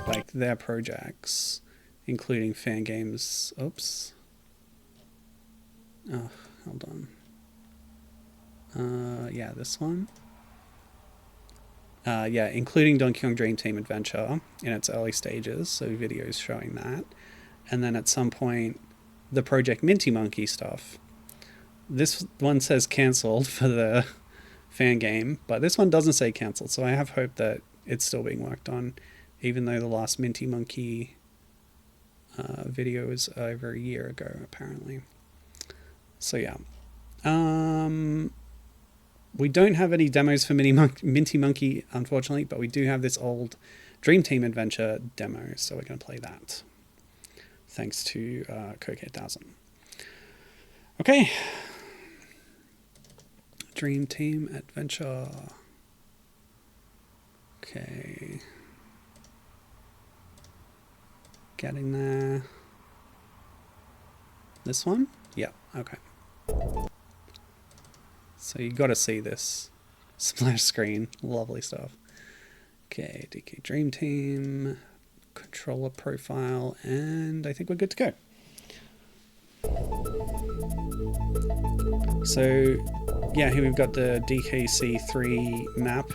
like, their projects, including fan games. Oops. Oh, hold on. Yeah, this one. Yeah, including Donkey Kong Dream Team Adventure in its early stages, so videos showing that. And then at some point, the Project Minty Monkey stuff. This one says cancelled for the fan game, but this one doesn't say cancelled, so I have hope that it's still being worked on, even though the last Minty Monkey video was over a year ago, apparently. So yeah. We don't have any demos for Minty Monkey, unfortunately, but we do have this old Dream Team Adventure demo, so we're going to play that. Thanks to Coke8000. Okay. Dream Team Adventure. Okay. Getting there. This one? Yeah, okay. So you got to see this splash screen. Lovely stuff. Okay, DK Dream Team, controller profile, and I think we're good to go. So, yeah, here we've got the DKC3 map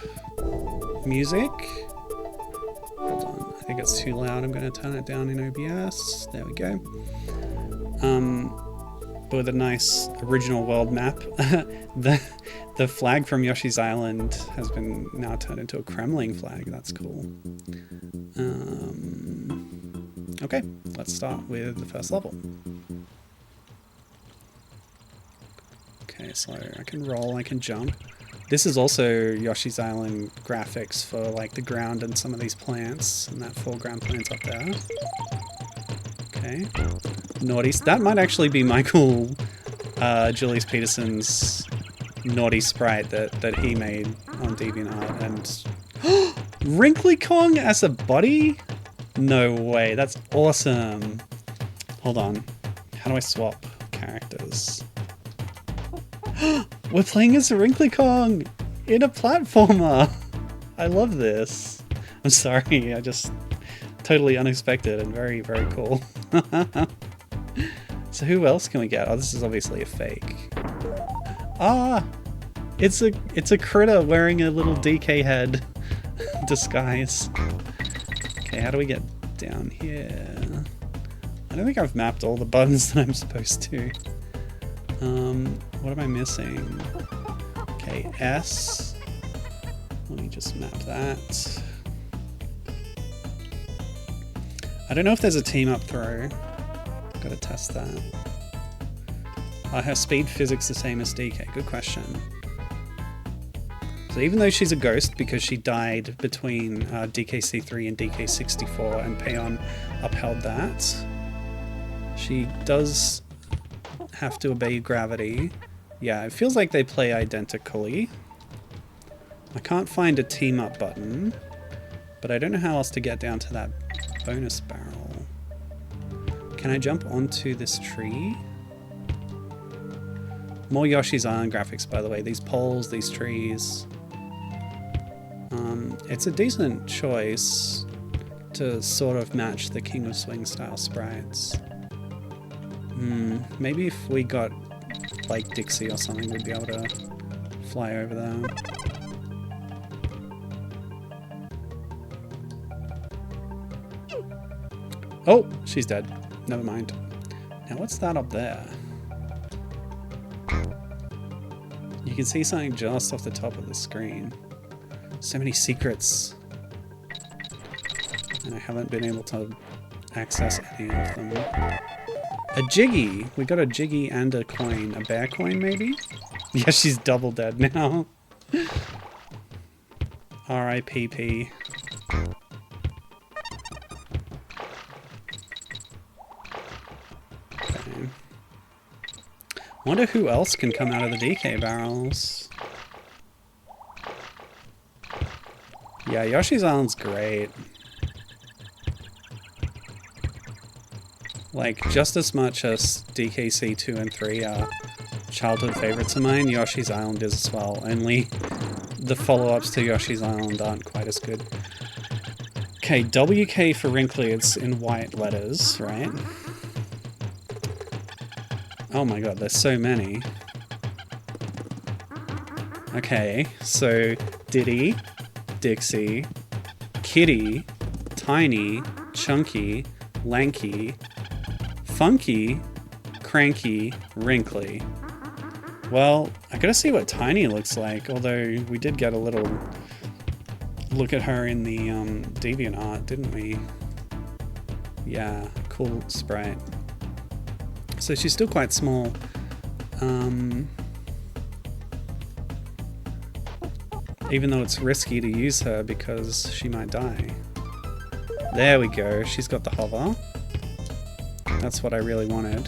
music. Hold on, I think it's too loud. I'm going to turn it down in OBS. There we go. With a nice original world map. The flag from Yoshi's Island has been now turned into a Kremling flag. That's cool. Okay, let's start with the first level. Okay, so I can roll, I can jump. This is also Yoshi's Island graphics for like the ground and some of these plants, and that foreground plant up there. Okay. Naughty. That might actually be Michael Julius Peterson's naughty sprite that he made on DeviantArt. And Wrinkly Kong as a body? No way. That's awesome. Hold on. How do I swap characters? We're playing as a Wrinkly Kong in a platformer. I love this. I'm sorry. I just totally unexpected and very, very cool. So who else can we get? Oh, this is obviously a fake. Ah, it's a critter wearing a little DK head disguise. Okay, how do we get down here? I don't think I've mapped all the buttons that I'm supposed to. What am I missing? Okay, S. Let me just map that. I don't know if there's a team up throw. Gotta test that. Are her speed physics the same as DK? Good question. So even though she's a ghost because she died between DKC3 and DK64 and Payon upheld that, she does have to obey gravity. Yeah, it feels like they play identically. I can't find a team up button, but I don't know how else to get down to that bonus barrel. Can I jump onto this tree? More Yoshi's Island graphics, by the way. These poles, these trees. It's a decent choice to sort of match the King of Swing style sprites. Maybe if we got like Dixie or something, we'd be able to fly over there. Oh, she's dead. Never mind. Now what's that up there? You can see something just off the top of the screen. So many secrets. And I haven't been able to access any of them. A Jiggy! We got a Jiggy and a coin. A bear coin, maybe? Yeah, she's double dead now. R.I.P.P. Okay. Wonder who else can come out of the DK barrels. Yeah, Yoshi's Island's great. Like, just as much as DKC 2 and 3 are childhood favorites of mine, Yoshi's Island is as well. Only the follow-ups to Yoshi's Island aren't quite as good. Okay, WK for Wrinkly, it's in white letters, right? Oh my god, there's so many. Okay, so Diddy, Dixie, Kiddy, Tiny, Chunky, Lanky, Funky, Cranky, Wrinkly. Well, I gotta see what Tiny looks like, although we did get a little look at her in the DeviantArt, didn't we? Yeah, cool sprite. So she's still quite small. Even though it's risky to use her because she might die. There we go. She's got the hover. That's what I really wanted.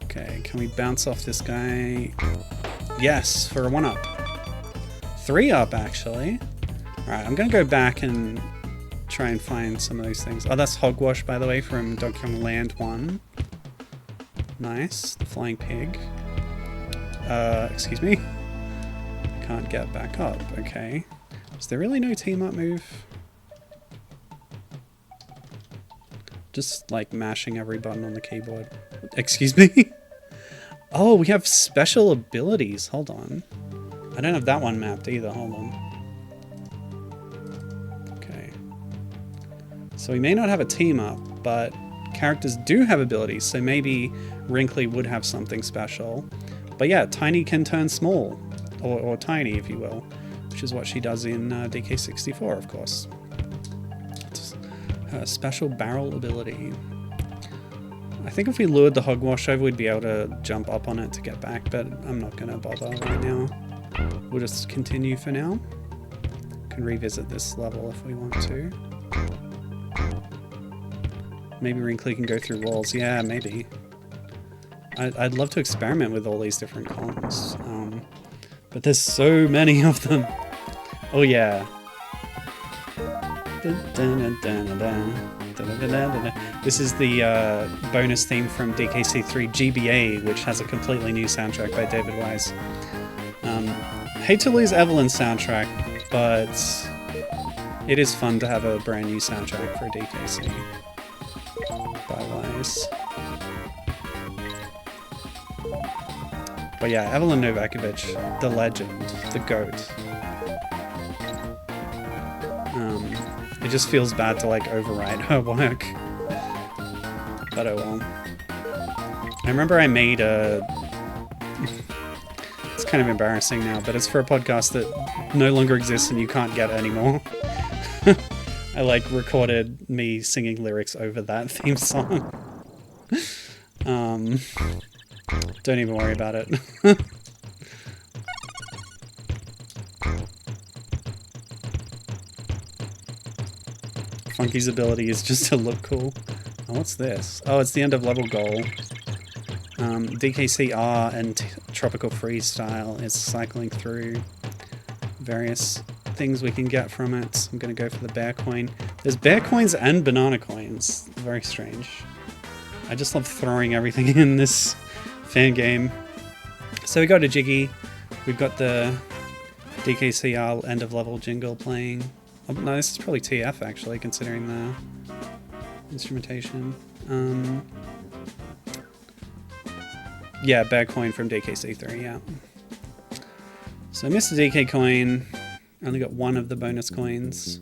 Okay, can we bounce off this guy? Yes, for a 1-up. 3-up, actually. Alright, I'm gonna go back and try and find some of these things. Oh, that's Hogwash, by the way, from Donkey Kong Land 1. Nice. The flying pig. Excuse me? Can't get back up. Okay. Is there really no team-up move? Just, like, mashing every button on the keyboard. Excuse me? Oh, we have special abilities. Hold on. I don't have that one mapped either. Hold on. Okay. So we may not have a team-up, but characters do have abilities, so maybe Wrinkly would have something special. But yeah, Tiny can turn small. Or tiny, if you will. Which is what she does in DK64, of course. It's her special barrel ability. I think if we lured the Hogwash over, we'd be able to jump up on it to get back, but I'm not going to bother right now. We'll just continue for now. Can revisit this level if we want to. Maybe Wrinkly can go through walls. Yeah, maybe. I'd love to experiment with all these different Kongs. But there's so many of them. Oh yeah. This is the bonus theme from DKC3 GBA, which has a completely new soundtrack by David Wise. Hate to lose Evelyn's soundtrack, but it is fun to have a brand new soundtrack for DKC by Wise. But yeah, Evelyn Novakovic, the legend, the GOAT. It just feels bad to like override her work. But oh well. I remember I made a... It's kind of embarrassing now, but it's for a podcast that no longer exists and you can't get anymore. I like recorded me singing lyrics over that theme song. Don't even worry about it. Funky's ability is just to look cool. Oh, what's this? Oh, it's the end of level goal. DKC-R and Tropical Freeze-style is cycling through various things we can get from it. I'm going to go for the bear coin. There's bear coins and banana coins. Very strange. I just love throwing everything in this fan game. So we got a Jiggy. We've got the DKC-R end of level jingle playing. Oh, no, this is probably TF actually, considering the instrumentation. Yeah, bad coin from DKC3, yeah. So I missed a DK coin. I only got one of the bonus coins.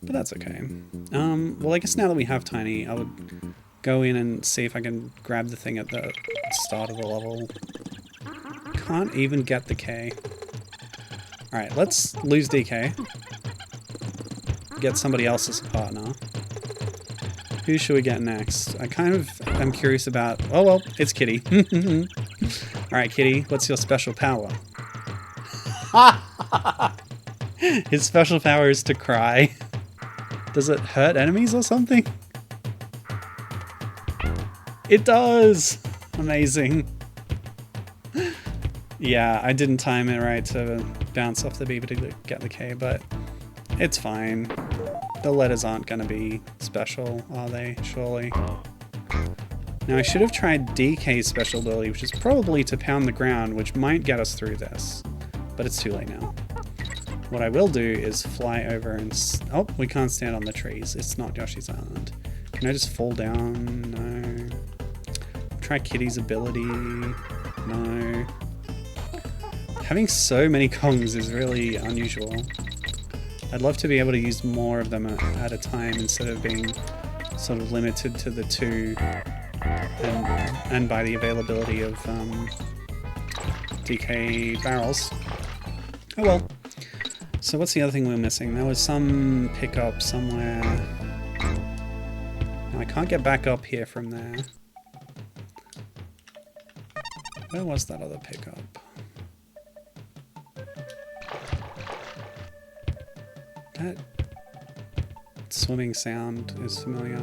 But that's okay. Well, I guess now that we have Tiny, I would go in and see if I can grab the thing at the start of the level. Can't even get the K. Alright, let's lose DK. Get somebody else as a partner. Who should we get next? I kind of am curious about... Oh well, it's Kiddy. Alright, Kiddy, what's your special power? His special power is to cry. Does it hurt enemies or something? It does! Amazing. Yeah, I didn't time it right to bounce off the beaver to get the K, but it's fine. The letters aren't going to be special, are they? Surely. Now I should have tried DK's special ability, which is probably to pound the ground, which might get us through this. But it's too late now. What I will do is fly over and... Oh, we can't stand on the trees. It's not Yoshi's Island. Can I just fall down? No. Try Kiddy's ability. No. Having so many Kongs is really unusual. I'd love to be able to use more of them at a time instead of being sort of limited to the two and by the availability of DK barrels. Oh well. So what's the other thing we're missing? There was some pickup somewhere. Now I can't get back up here from there. Where was that other pickup? That swimming sound is familiar.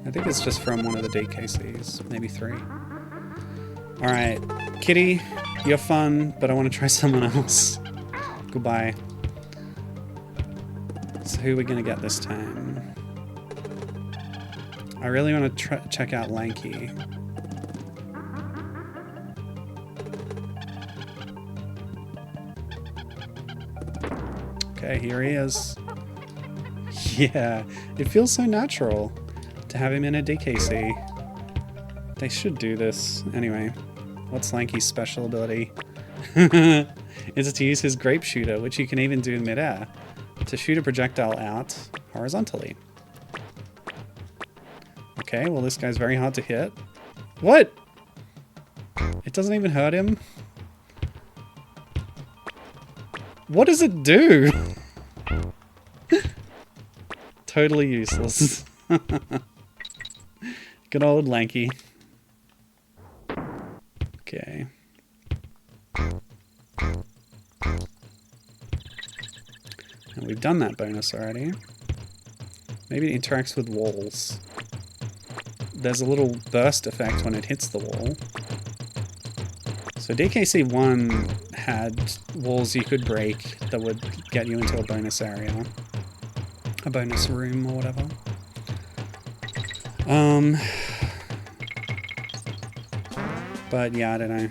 I think it's just from one of the DKCs, maybe 3. Alright, Kiddy, you're fun, but I want to try someone else. Goodbye. So who are we going to get this time? I really want to check out Lanky. Okay, here he is. Yeah, it feels so natural to have him in a DKC. They should do this. Anyway, what's Lanky's special ability? Is to use his grape shooter, which you can even do in midair, to shoot a projectile out horizontally. Okay, well this guy's very hard to hit. What? It doesn't even hurt him? What does it do? Totally useless. Good old Lanky. Okay. And we've done that bonus already. Maybe it interacts with walls. There's a little burst effect when it hits the wall. So DKC 1 had walls you could break that would get you into a bonus area. A bonus room or whatever. But yeah, I don't know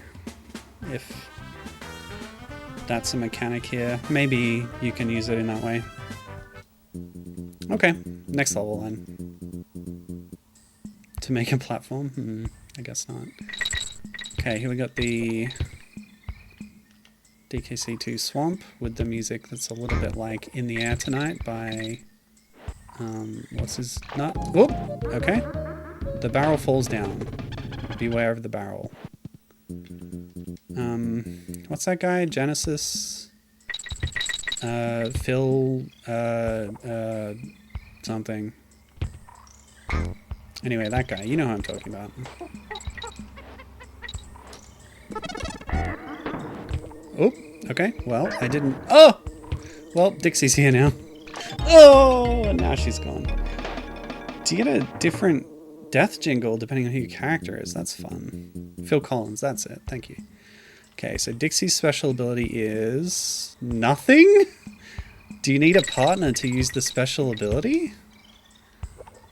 if that's a mechanic here. Maybe you can use it in that way. Okay, next level then. To make a platform? I guess not. Okay, here we got the DKC2 Swamp with the music that's a little bit like In the Air Tonight by... what's his... Not... Whoop! Okay. The barrel falls down. Beware of the barrel. What's that guy? Genesis? Phil... something. Anyway, that guy. You know who I'm talking about. Oh, okay. Well, I didn't... Oh! Well, Dixie's here now. Oh! And now she's gone. Do you get a different death jingle depending on who your character is? That's fun. Phil Collins, that's it. Thank you. Okay, so Dixie's special ability is... nothing? Do you need a partner to use the special ability?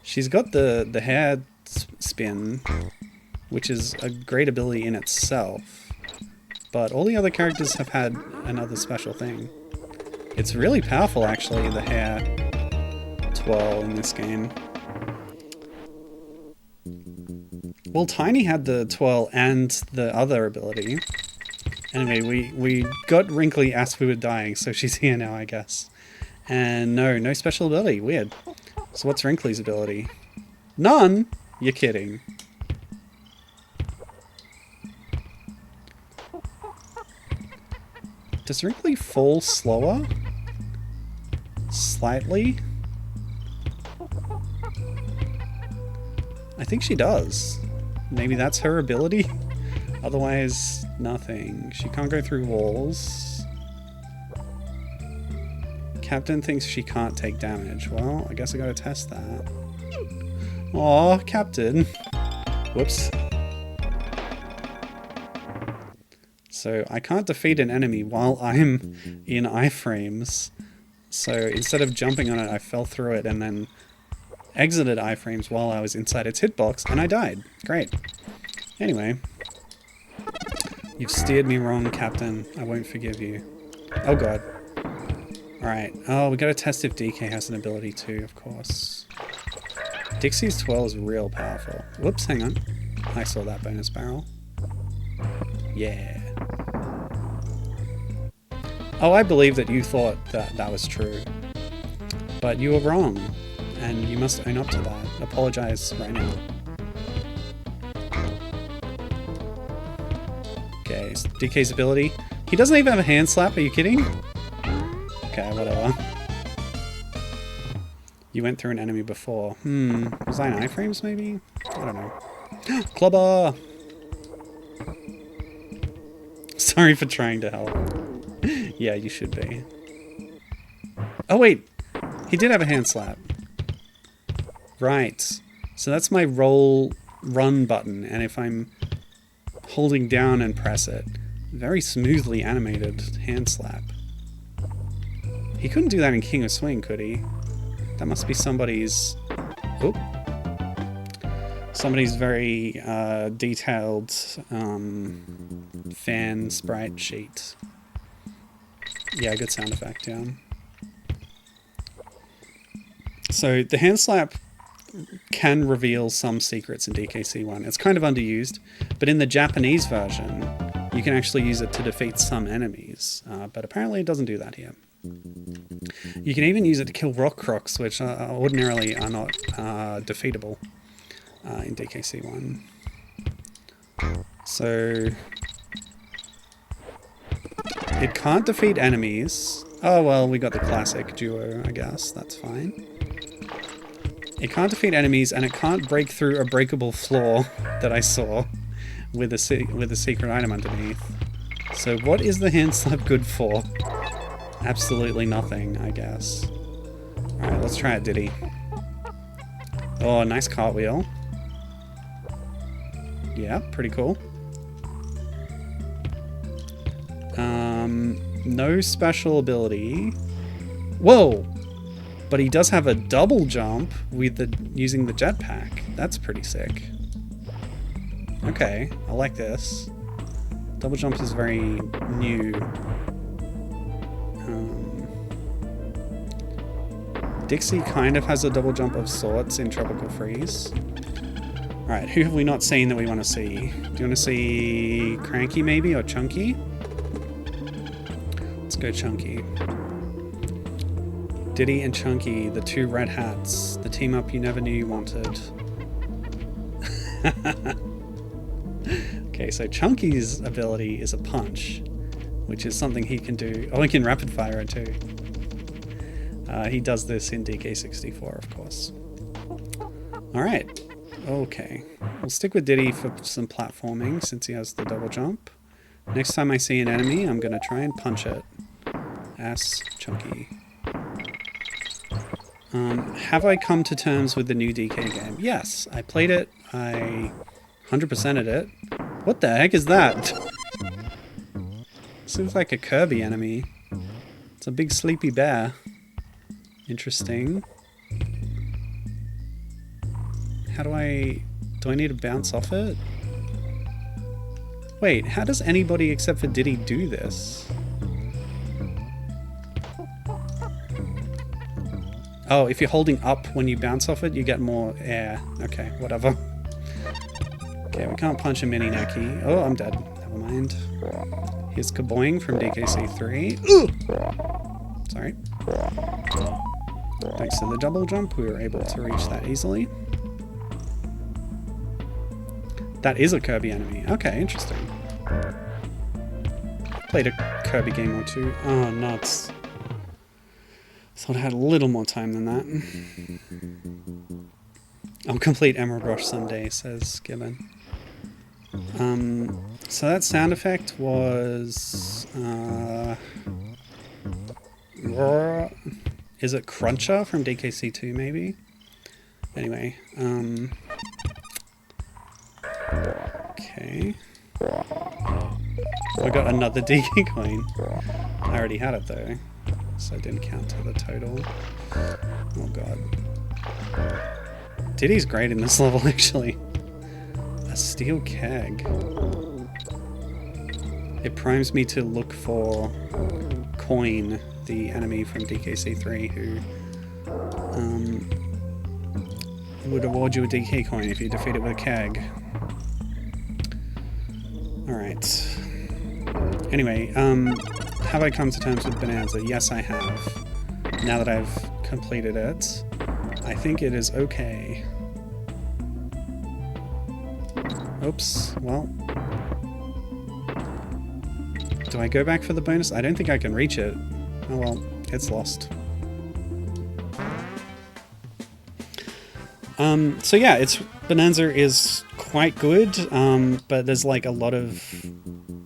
She's got the hair spin, which is a great ability in itself. But all the other characters have had another special thing. It's really powerful, actually, the hair twirl in this game. Well, Tiny had the twirl and the other ability. Anyway, we got Wrinkly as we were dying, so she's here now, I guess. And no special ability. Weird. So what's Wrinkly's ability? None? You're kidding. Does Wrinkly fall slower? Slightly? I think she does. Maybe that's her ability? Otherwise, nothing. She can't go through walls. Captain thinks she can't take damage. Well, I guess I gotta test that. Aw, Captain. Whoops. So I can't defeat an enemy while I'm in iframes. So instead of jumping on it, I fell through it and then exited iframes while I was inside its hitbox, and I died. Great. Anyway. You've steered me wrong, Captain. I won't forgive you. Oh god. Alright. Oh, we gotta test if DK has an ability too, of course. Dixie's twirl is real powerful. Whoops, hang on. I saw that bonus barrel. Yeah. Oh, I believe that you thought that that was true. But you were wrong. And you must own up to that. Apologize right now. Okay, DK's ability. He doesn't even have a hand slap, are you kidding? Okay, whatever. You went through an enemy before. Was I in iframes maybe? I don't know. Clubber! Sorry for trying to help. Yeah, you should be. Oh, wait. He did have a hand slap. Right. So that's my roll run button. And if I'm holding down and press it, very smoothly animated hand slap. He couldn't do that in King of Swing, could he? That must be somebody's... Oh. Somebody's very detailed fan sprite sheet. Yeah, good sound effect, yeah. So the hand slap can reveal some secrets in DKC1. It's kind of underused, but in the Japanese version, you can actually use it to defeat some enemies. But apparently it doesn't do that here. You can even use it to kill rock crocs, which ordinarily are not defeatable in DKC1. So it can't defeat enemies. Oh well, we got the classic duo, I guess. That's fine. It can't defeat enemies, and it can't break through a breakable floor that I saw with a secret item underneath. So what is the hand slap good for? Absolutely nothing, I guess. Alright, let's try it, Diddy. Oh, nice cartwheel. Yeah, pretty cool. No special ability. Whoa! But he does have a double jump with using the jetpack. That's pretty sick. Okay, I like this. Double jump is very new. Dixie kind of has a double jump of sorts in Tropical Freeze. Alright, who have we not seen that we want to see? Do you want to see Cranky maybe, or Chunky? Let's go Chunky. Diddy and Chunky, the two red hats, the team up you never knew you wanted. Okay, so Chunky's ability is a punch, which is something he can do. Oh, he can rapid fire it too. He does this in DK64, of course. Alright, okay. We'll stick with Diddy for some platforming since he has the double jump. Next time I see an enemy, I'm going to try and punch it. Ass Chunky. Have I come to terms with the new DK game? Yes, I played it. I 100%ed it. What the heck is that? This looks like a Kirby enemy. It's a big sleepy bear. Interesting. How do I need to bounce off it? Wait, how does anybody except for Diddy do this? Oh, if you're holding up when you bounce off it, you get more air. Okay, whatever. Okay, we can't punch a mini Necky. Oh, I'm dead. Never mind. Here's Kaboing from DKC3. Ooh! Sorry. Thanks to the double jump, we were able to reach that easily. That is a Kirby enemy. Okay, interesting. Played a Kirby game or two. Oh, nuts. Thought I had a little more time than that. I'll complete Emerald Rush someday, says Gibbon. So that sound effect was... is it Cruncher from DKC2 maybe? Anyway, okay. I got another DK coin. I already had it though, so it didn't count to the total. Oh god. Diddy's great in this level actually. A steel keg. It primes me to look for Coin, the enemy from DKC3 who would award you a DK coin if you defeat it with a keg. Alright. Anyway, have I come to terms with Bonanza? Yes, I have. Now that I've completed it, I think it is okay. Oops, well. Do I go back for the bonus? I don't think I can reach it. Oh well, it's lost. So yeah, Bonanza is quite good, but there's like a lot of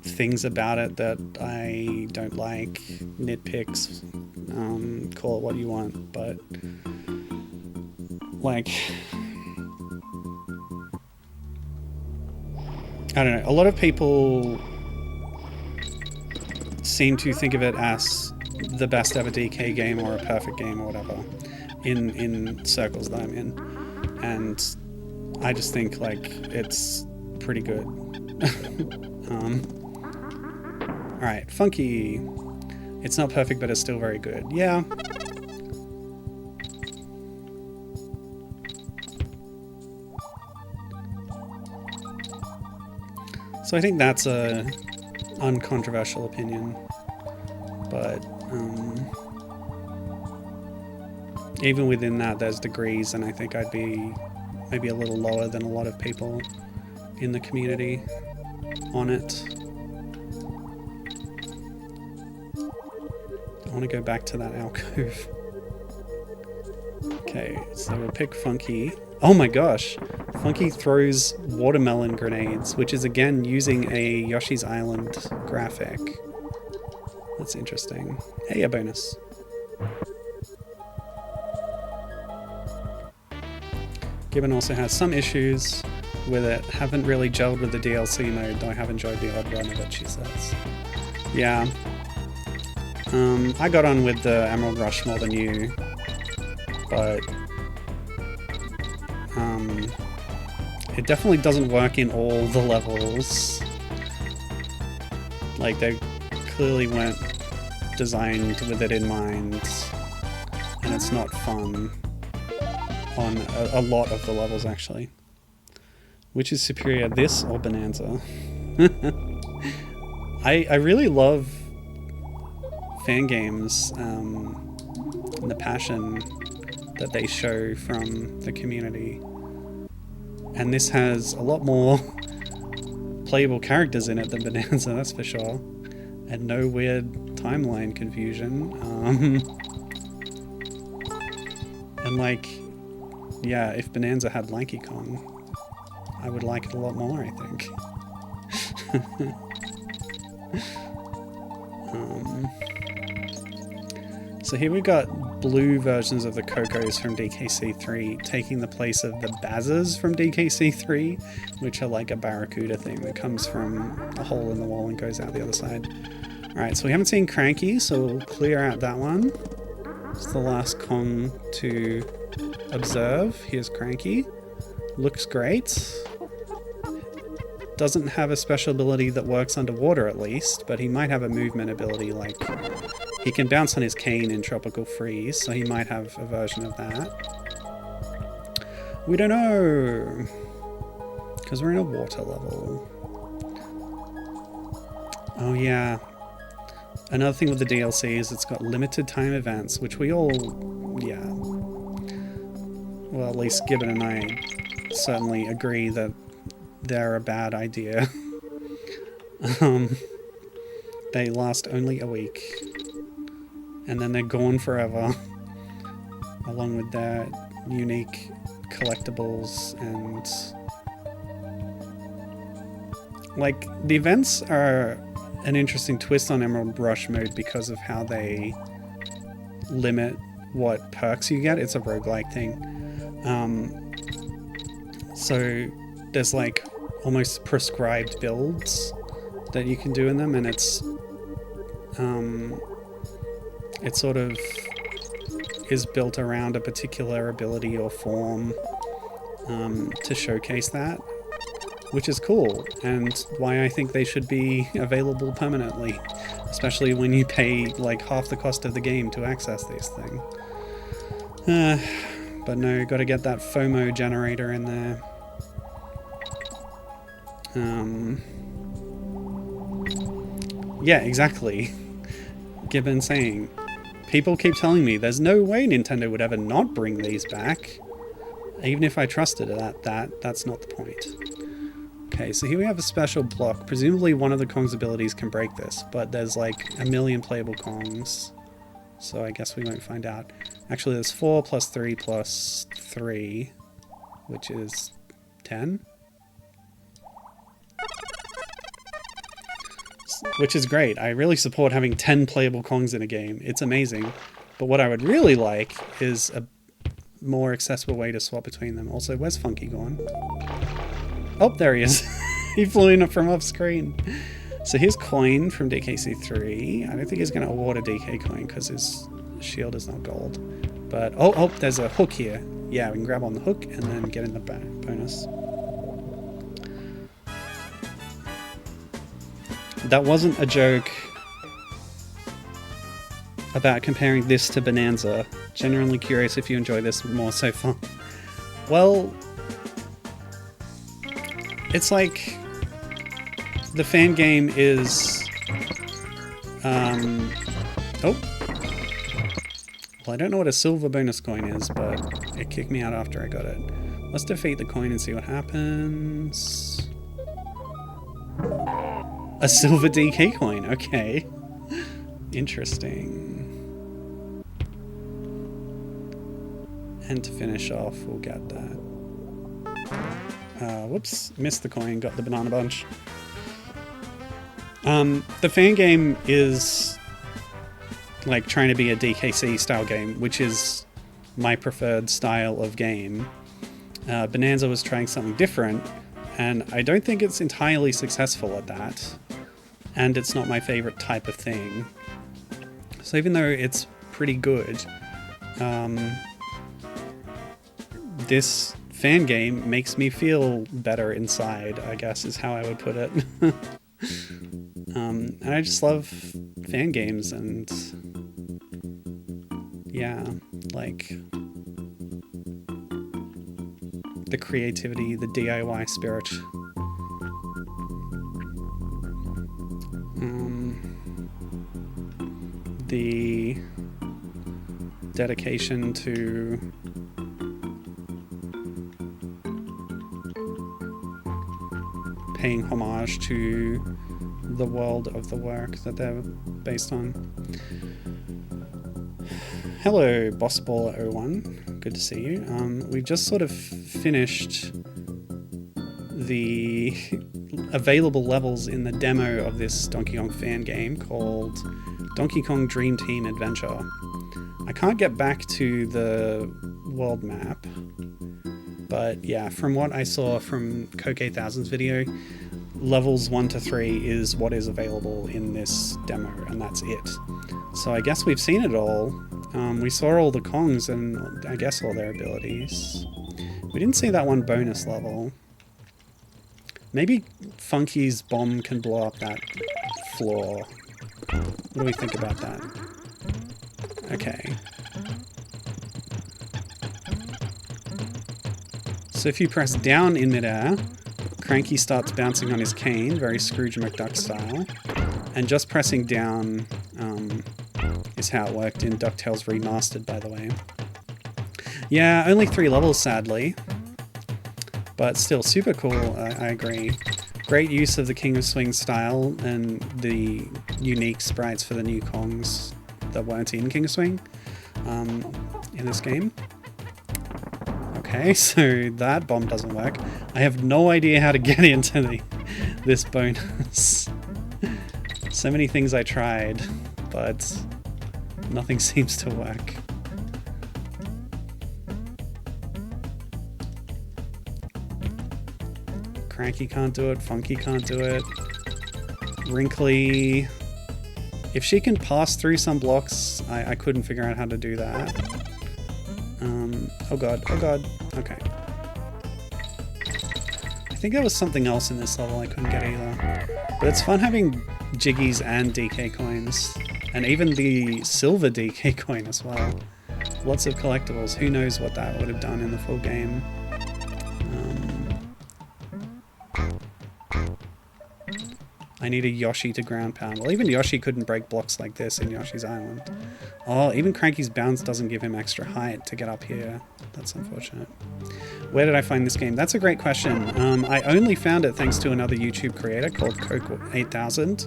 things about it that I don't like, nitpicks. Call it what you want, but like, I don't know. A lot of people seem to think of it as the best ever DK game or a perfect game or whatever in circles that I'm in, and I just think like it's pretty good. Alright, funky. It's not perfect, but it's still very good. Yeah. So I think that's a uncontroversial opinion, but even within that there's degrees, and I think I'd be maybe a little lower than a lot of people in the community on it. I want to go back to that alcove. Okay, so we'll pick Funky. Oh my gosh! Funky throws watermelon grenades, which is again using a Yoshi's Island graphic. That's interesting. Hey, a bonus. Gibbon also has some issues with it. Haven't really gelled with the DLC mode, though I have enjoyed the odd run of it, she says. Yeah. I got on with the Emerald Rush more than you, but it definitely doesn't work in all the levels. Like, they clearly weren't designed with it in mind, and it's not fun on a lot of the levels, actually. Which is superior, this or Bonanza? I really love fangames and the passion that they show from the community. And this has a lot more playable characters in it than Bonanza, that's for sure. And no weird timeline confusion. And like, yeah, if Bonanza had Lanky Kong, I would like it a lot more, I think. So here we got blue versions of the Cocos from DKC3 taking the place of the Bazzers from DKC3, which are like a barracuda thing that comes from a hole in the wall and goes out the other side. Alright, so we haven't seen Cranky, so we'll clear out that one. It's the last Kong to observe. Here's Cranky. Looks great. Doesn't have a special ability that works underwater, at least, but he might have a movement ability, like he can bounce on his cane in Tropical Freeze, so he might have a version of that. We don't know, because we're in a water level. Oh yeah, another thing with the DLC is it's got limited time events, which we all, yeah, well, at least Gibbon and I certainly agree that they're a bad idea. They last only a week, and then they're gone forever, along with their unique collectibles. And like, the events are an interesting twist on Emerald Rush mode because of how they limit what perks you get. It's a roguelike thing. So there's like almost prescribed builds that you can do in them, and it's it sort of is built around a particular ability or form to showcase that, which is cool, and why I think they should be available permanently, especially when you pay like half the cost of the game to access these things. But no, gotta get that FOMO generator in there. Yeah, exactly. Gibbon saying, people keep telling me there's no way Nintendo would ever not bring these back. Even if I trusted it at that, that's not the point. Okay, so here we have a special block. Presumably one of the Kong's abilities can break this, but there's like a million playable Kongs, so I guess we won't find out. Actually, there's 4 plus 3 plus 3, which is 10. Which is great. I really support having 10 playable Kongs in a game. It's amazing. But what I would really like is a more accessible way to swap between them. Also, where's Funky gone? Oh, there he is. He flew in from off screen. So here's Coin from DKC3. I don't think he's going to award a DK coin because his shield is not gold. But, oh, there's a hook here. Yeah, we can grab on the hook and then get in the bonus. That wasn't a joke about comparing this to Bonanza. Genuinely curious if you enjoy this more so far. Well, it's like the fan game is oh, well, I don't know what a silver bonus coin is, but it kicked me out after I got it. Let's defeat the coin and see what happens. A silver DK coin, okay. Interesting. And to finish off, we'll get that. Whoops, missed the coin, got the banana bunch. The fan game is like trying to be a DKC style game, which is my preferred style of game. Bonanza was trying something different, and I don't think it's entirely successful at that. And it's not my favorite type of thing. So even though it's pretty good, this fan game makes me feel better inside, I guess is how I would put it. And I just love fan games, and yeah, like the creativity, the DIY spirit. The dedication to paying homage to the world of the work that they're based on. Hello, BossBaller01. Good to see you. We've just sort of finished the available levels in the demo of this Donkey Kong fan game called Donkey Kong Dream Team Adventure. I can't get back to the world map, but yeah, from what I saw from Coke 8000's video, levels 1 to 3 is what is available in this demo, and that's it. So I guess we've seen it all. We saw all the Kongs and I guess all their abilities. We didn't see that one bonus level. Maybe Funky's bomb can blow up that floor. What do we think about that? Okay. So if you press down in midair, Cranky starts bouncing on his cane, very Scrooge McDuck style. And just pressing down is how it worked in DuckTales Remastered, by the way. Yeah, only 3 levels, sadly. But still super cool, I agree. Great use of the King of Swing style and the unique sprites for the new Kongs that weren't in King of Swing in this game. Okay, so that bomb doesn't work. I have no idea how to get into this bonus. So many things I tried, but nothing seems to work. Cranky can't do it, Funky can't do it. Wrinkly. If she can pass through some blocks, I couldn't figure out how to do that. Oh god, okay. I think there was something else in this level I couldn't get either. But it's fun having Jiggies and DK coins. And even the silver DK coin as well. Lots of collectibles. Who knows what that would have done in the full game. I need a Yoshi to ground pound. Well, even Yoshi couldn't break blocks like this in Yoshi's Island. Oh, even Cranky's bounce doesn't give him extra height to get up here. That's unfortunate. Where did I find this game? That's a great question. I only found it thanks to another YouTube creator called Coke 8000,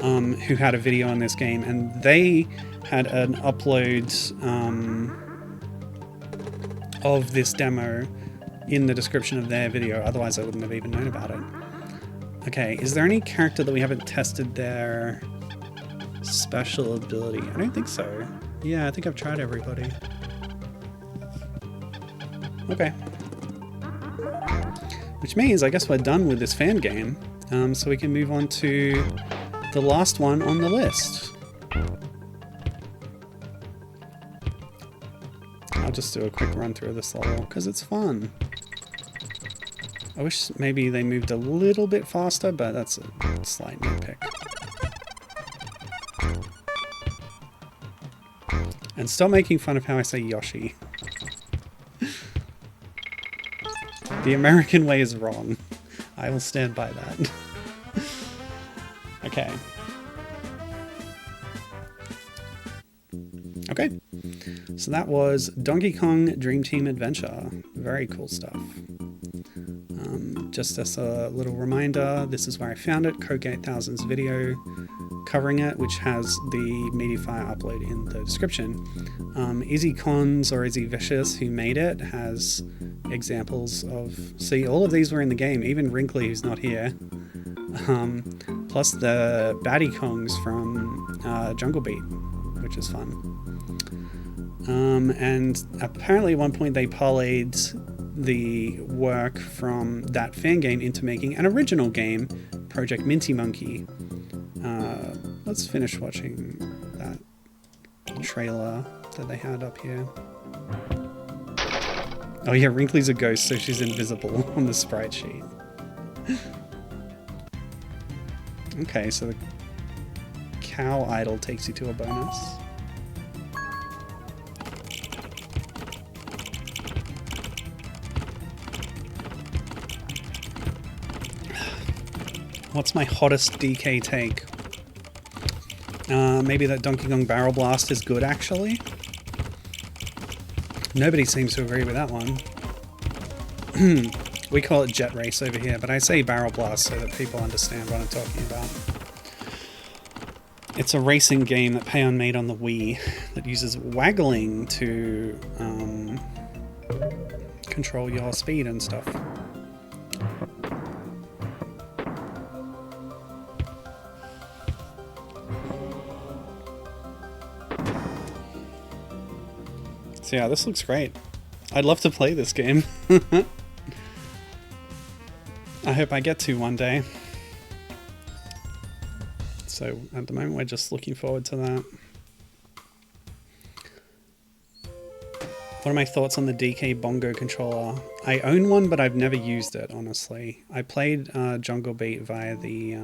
who had a video on this game, and they had an upload of this demo in the description of their video. Otherwise, I wouldn't have even known about it. Okay, is there any character that we haven't tested their special ability? I don't think so. Yeah, I think I've tried everybody. Okay. Which means I guess we're done with this fan game. So we can move on to the last one on the list. I'll just do a quick run through of this level because it's fun. I wish maybe they moved a little bit faster, but that's a slight nitpick. And stop making fun of how I say Yoshi. The American way is wrong. I will stand by that. Okay. Okay. So that was Donkey Kong Dream Team Adventure. Very cool stuff. Just as a little reminder, this is where I found it, Coke8000's video covering it, which has the media file upload in the description. Izzy Conds, or Izzy Vicious, who made it, has examples of... See, all of these were in the game, even Wrinkly, who's not here. Plus the baddie Kongs from Jungle Beat, which is fun. And apparently at one point they parlayed the work from that fan game into making an original game, Project Minty Monkey. Let's finish watching that trailer that they had up here. Oh yeah, Wrinkly's a ghost, so she's invisible on the sprite sheet. Okay, so the cow idol takes you to a bonus. What's my hottest DK take? Maybe that Donkey Kong Barrel Blast is good, actually. Nobody seems to agree with that one. We call it Jet Race over here, but I say Barrel Blast so that people understand what I'm talking about. It's a racing game that Payon made on the Wii that uses waggling to control your speed and stuff. So yeah, this looks great. I'd love to play this game. I hope I get to one day. So at the moment we're just looking forward to that. What are my thoughts on the DK Bongo controller? I own one, but I've never used it, honestly. I played Jungle Beat via the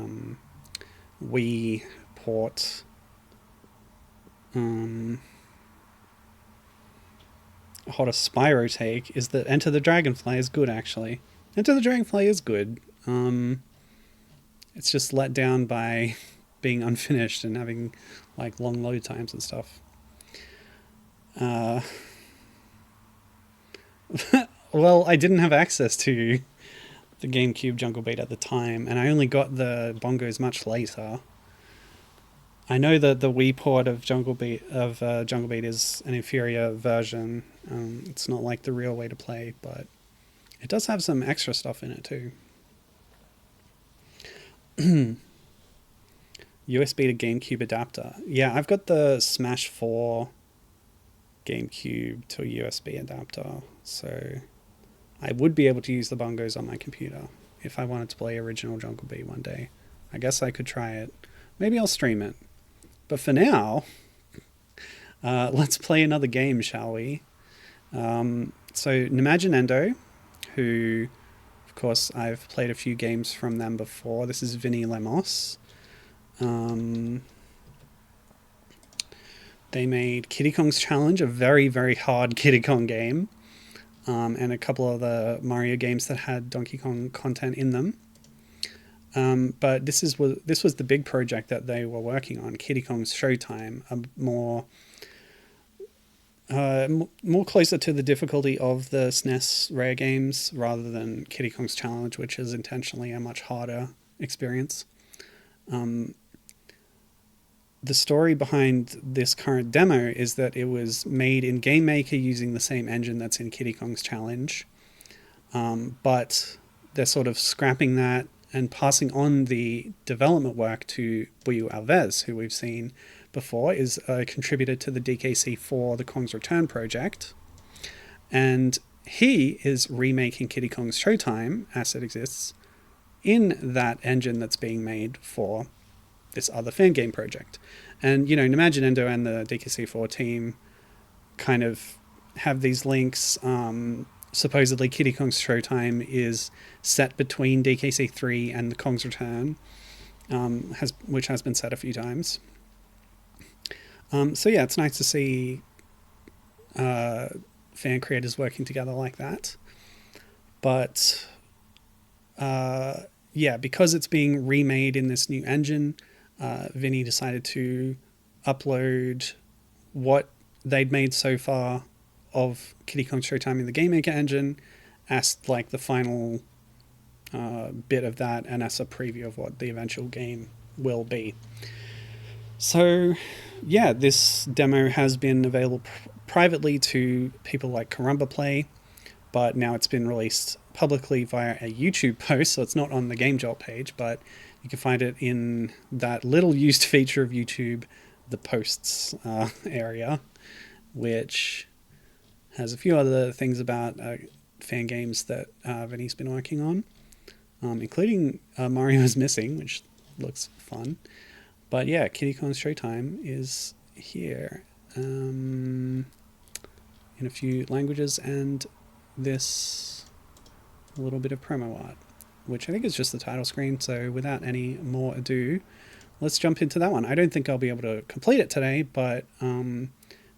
Wii port. Hottest Spyro take is that Enter the Dragonfly is good, actually. Enter the Dragonfly is good. It's just let down by being unfinished and having like long load times and stuff. Well, I didn't have access to the GameCube Jungle Beat at the time, and I only got the bongos much later. I know that the Wii port of Jungle Beat is an inferior version. It's not like the real way to play, but it does have some extra stuff in it too. USB to GameCube adapter. Yeah, I've got the Smash 4 GameCube to a USB adapter, so I would be able to use the bongos on my computer if I wanted to play original Jungle Beat one day. I guess I could try it. Maybe I'll stream it. But for now, let's play another game, shall we? So Nimaginendo, who, of course, I've played a few games from them before. This is Vinny Lemos. They made Kiddy Kong's Challenge, a very, very hard Kiddy Kong game, and a couple of the Mario games that had Donkey Kong content in them. But this was the big project that they were working on, Kiddy Kong's Showtime, a more closer to the difficulty of the SNES rare games rather than Kiddy Kong's Challenge, which is intentionally a much harder experience. The story behind this current demo is that it was made in Game Maker using the same engine that's in Kiddy Kong's Challenge, but they're sort of scrapping that and passing on the development work to Buyu Alves, who we've seen before, is a contributor to the DKC for the Kong's Return project. And he is remaking Kiddy Kong's Showtime, as it exists, in that engine that's being made for this other fan game project. And, you know, Nimaginendo and the DKC4 team kind of have these links. Supposedly Kiddy Kong's Showtime is set between DKC3 and the Kong's Return, which has been said a few times. So yeah, it's nice to see fan creators working together like that. But yeah, because it's being remade in this new engine, Vinny decided to upload what they'd made so far of Kiddy Kong's Showtime in the Game Maker engine as like the final bit of that, and as a preview of what the eventual game will be. So yeah, this demo has been available privately to people like Karumba Play, but now it's been released publicly via a YouTube post, so it's not on the Game Jolt page, but you can find it in that little used feature of YouTube, the posts area, which has a few other things about fan games that Vinny's been working on, including Mario's Missing, which looks fun. But yeah, Kiddy Kong's Showtime is here in a few languages, and this little bit of promo art, which I think is just the title screen. So without any more ado, let's jump into that one. I don't think I'll be able to complete it today, but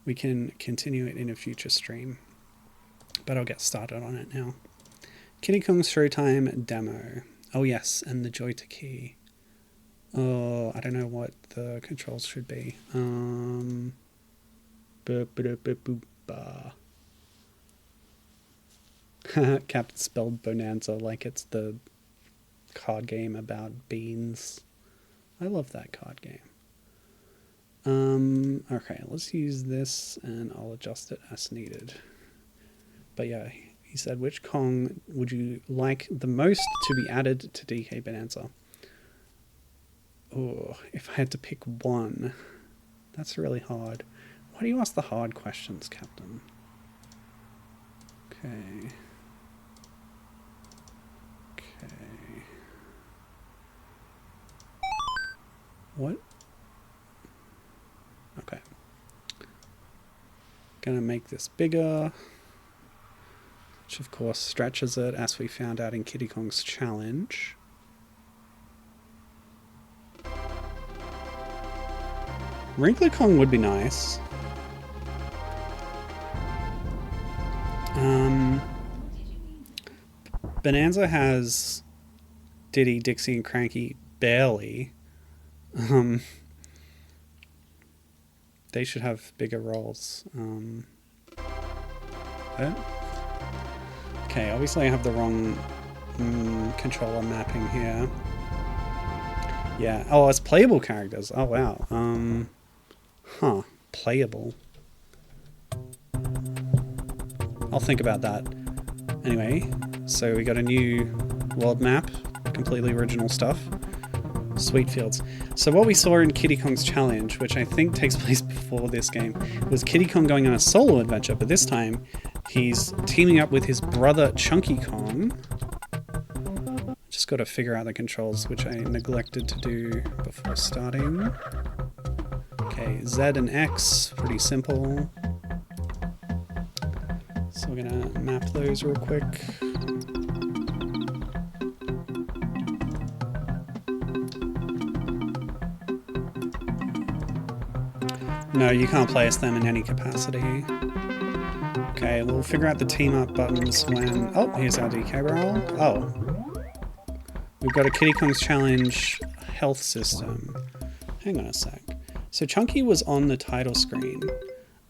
we can continue it in a future stream. But I'll get started on it now. Kiddy Kong's Showtime demo. Oh yes, and the Joyta key. Oh, I don't know what the controls should be. Captain spelled Bonanza like it's the card game about beans. I love that card game. Okay, let's use this and I'll adjust it as needed. But yeah, he said, which Kong would you like the most to be added to DK Bonanza? Oh, if I had to pick one, that's really hard. Why do you ask the hard questions, Captain? Okay. What? Okay. Gonna make this bigger, which of course stretches it, as we found out in Kiddy Kong's challenge. Wrinkly Kong would be nice. Bonanza has Diddy, Dixie, and Cranky barely. They should have bigger roles. Okay, obviously I have the wrong controller mapping here. Yeah. Oh, it's playable characters. Oh, wow. Playable. I'll think about that. Anyway, so we got a new world map, completely original stuff. Sweet fields. So what we saw in Kiddy Kong's challenge, which I think takes place before this game, was Kiddy Kong going on a solo adventure, but this time he's teaming up with his brother Chunky Kong. Just got to figure out the controls, which I neglected to do before starting. Okay, Z and X, pretty simple. So we're gonna map those real quick. No, you can't place them in any capacity. Okay, we'll figure out the team up buttons when... Oh, here's our DK roll. Oh. We've got a Kiddy Kong's Challenge health system. Hang on a sec. So Chunky was on the title screen.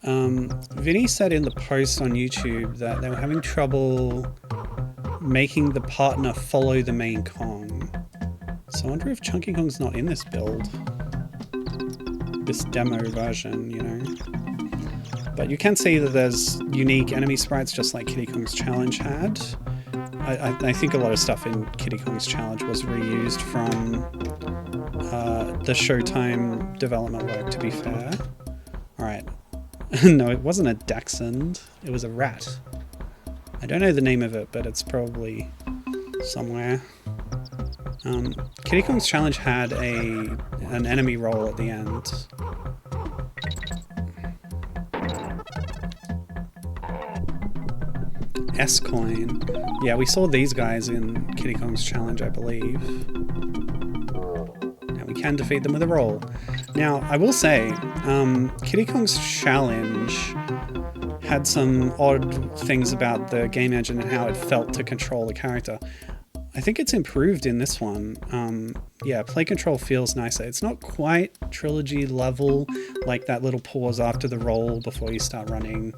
Vinny said in the post on YouTube that they were having trouble making the partner follow the main Kong. So I wonder if Chunky Kong's not in this build. This demo version, you know. But you can see that there's unique enemy sprites just like Kiddy Kong's Challenge had. I think a lot of stuff in Kiddy Kong's Challenge was reused from the Showtime development work, to be fair. Alright. No, it wasn't a dachshund. It was a rat. I don't know the name of it, but it's probably somewhere. Kiddy Kong's challenge had an enemy roll at the end. S-coin. Yeah, we saw these guys in Kiddy Kong's challenge, I believe. And we can defeat them with a roll. Now, I will say, Kiddy Kong's challenge had some odd things about the game engine and how it felt to control the character. I think it's improved in this one. Yeah, play control feels nicer. It's not quite trilogy level, like that little pause after the roll before you start running.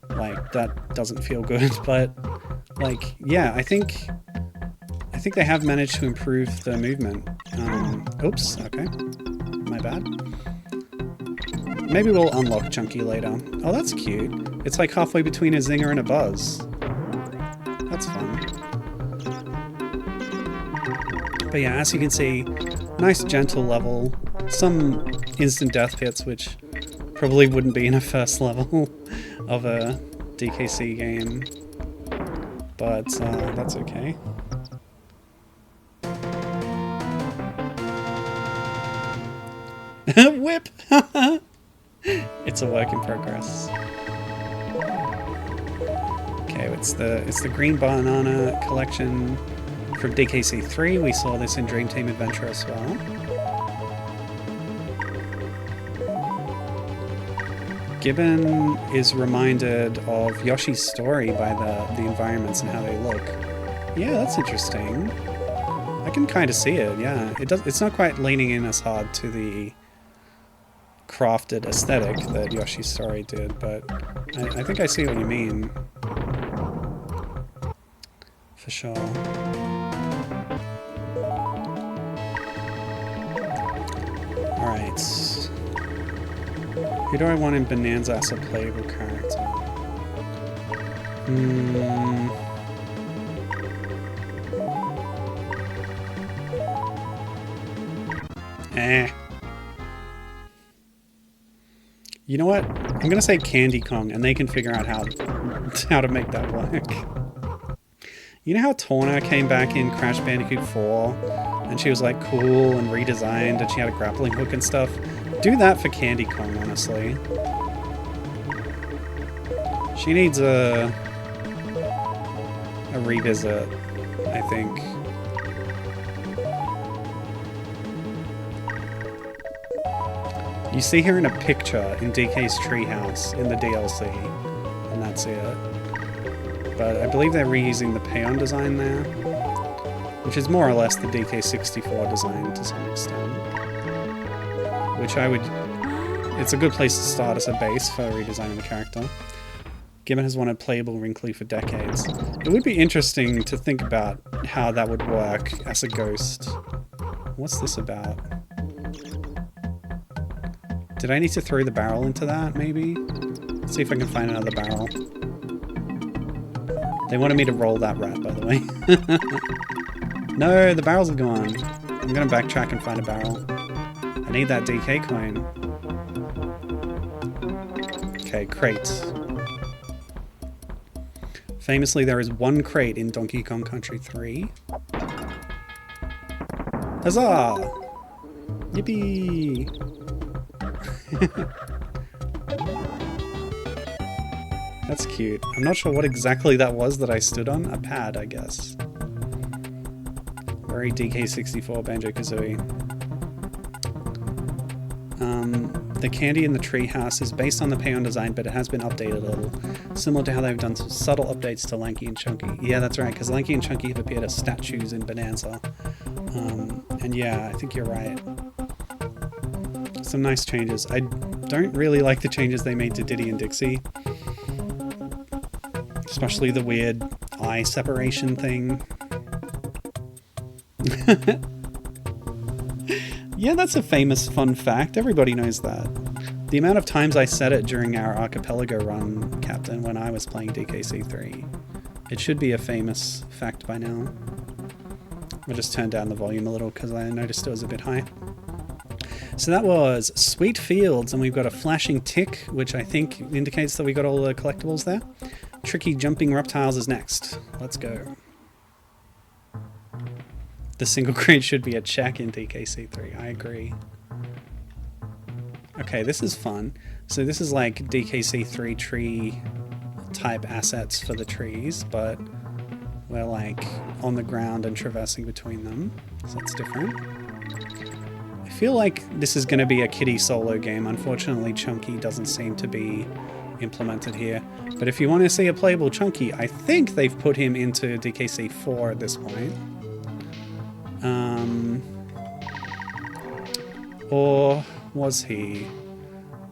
Like, that doesn't feel good, but like, yeah, I think they have managed to improve the movement. Oops, okay. My bad. Maybe we'll unlock Chunky later. Oh, that's cute. It's like halfway between a Zinger and a Buzz. That's fun. But yeah, as you can see, nice gentle level. Some instant death hits, which probably wouldn't be in a first level of a DKC game. But that's okay. Whip! It's a work in progress. Okay, it's the green banana collection from DKC3. We saw this in Dream Team Adventure as well. Gibbon is reminded of Yoshi's story by the environments and how they look. Yeah, that's interesting. I can kind of see it, yeah. It's not quite leaning in as hard to the crafted aesthetic that Yoshi's story did, but I think I see what you mean. For sure. Alright. Who do I want in Bonanza as a playable character? You know what? I'm gonna say Candy Kong, and they can figure out how to make that work. You know how Torna came back in Crash Bandicoot 4, and she was like cool and redesigned, and she had a grappling hook and stuff? Do that for Candy Kong, honestly. She needs a revisit, I think. You see her in a picture in DK's treehouse in the DLC, and that's it. But I believe they're reusing the Payon design there, which is more or less the DK64 design to some extent. Which it's a good place to start as a base for redesigning the character. Gibbon has wanted playable Wrinkly for decades. It would be interesting to think about how that would work as a ghost. What's this about? Did I need to throw the barrel into that, maybe? Let's see if I can find another barrel. They wanted me to roll that rat, by the way. No, the barrels are gone. I'm gonna backtrack and find a barrel. I need that DK coin. Okay, crate. Famously, there is one crate in Donkey Kong Country 3. Huzzah! Yippee! That's cute. I'm not sure what exactly that was that I stood on. A pad, I guess. Very DK64 Banjo-Kazooie. The candy in the treehouse is based on the Payon design, but it has been updated a little. Similar to how they've done some subtle updates to Lanky and Chunky. Yeah, that's right, because Lanky and Chunky have appeared as statues in Bonanza. And yeah, I think you're right. Some nice changes. I don't really like the changes they made to Diddy and Dixie. Especially the weird eye separation thing. Yeah, that's a famous fun fact. Everybody knows that. The amount of times I said it during our Archipelago run, Captain, when I was playing DKC3. It should be a famous fact by now. I just turned down the volume a little because I noticed it was a bit high. So that was Sweet Fields, and we've got a flashing tick, which I think indicates that we got all the collectibles there. Tricky Jumping Reptiles is next. Let's go. The single crate should be a check in DKC3. I agree. Okay, this is fun. So this is like DKC3 tree type assets for the trees, but we're like on the ground and traversing between them. So that's different. I feel like this is going to be a Kiddy solo game. Unfortunately, Chunky doesn't seem to be implemented here. But if you want to see a playable Chunky, I think they've put him into DKC4 at this point. Or was he?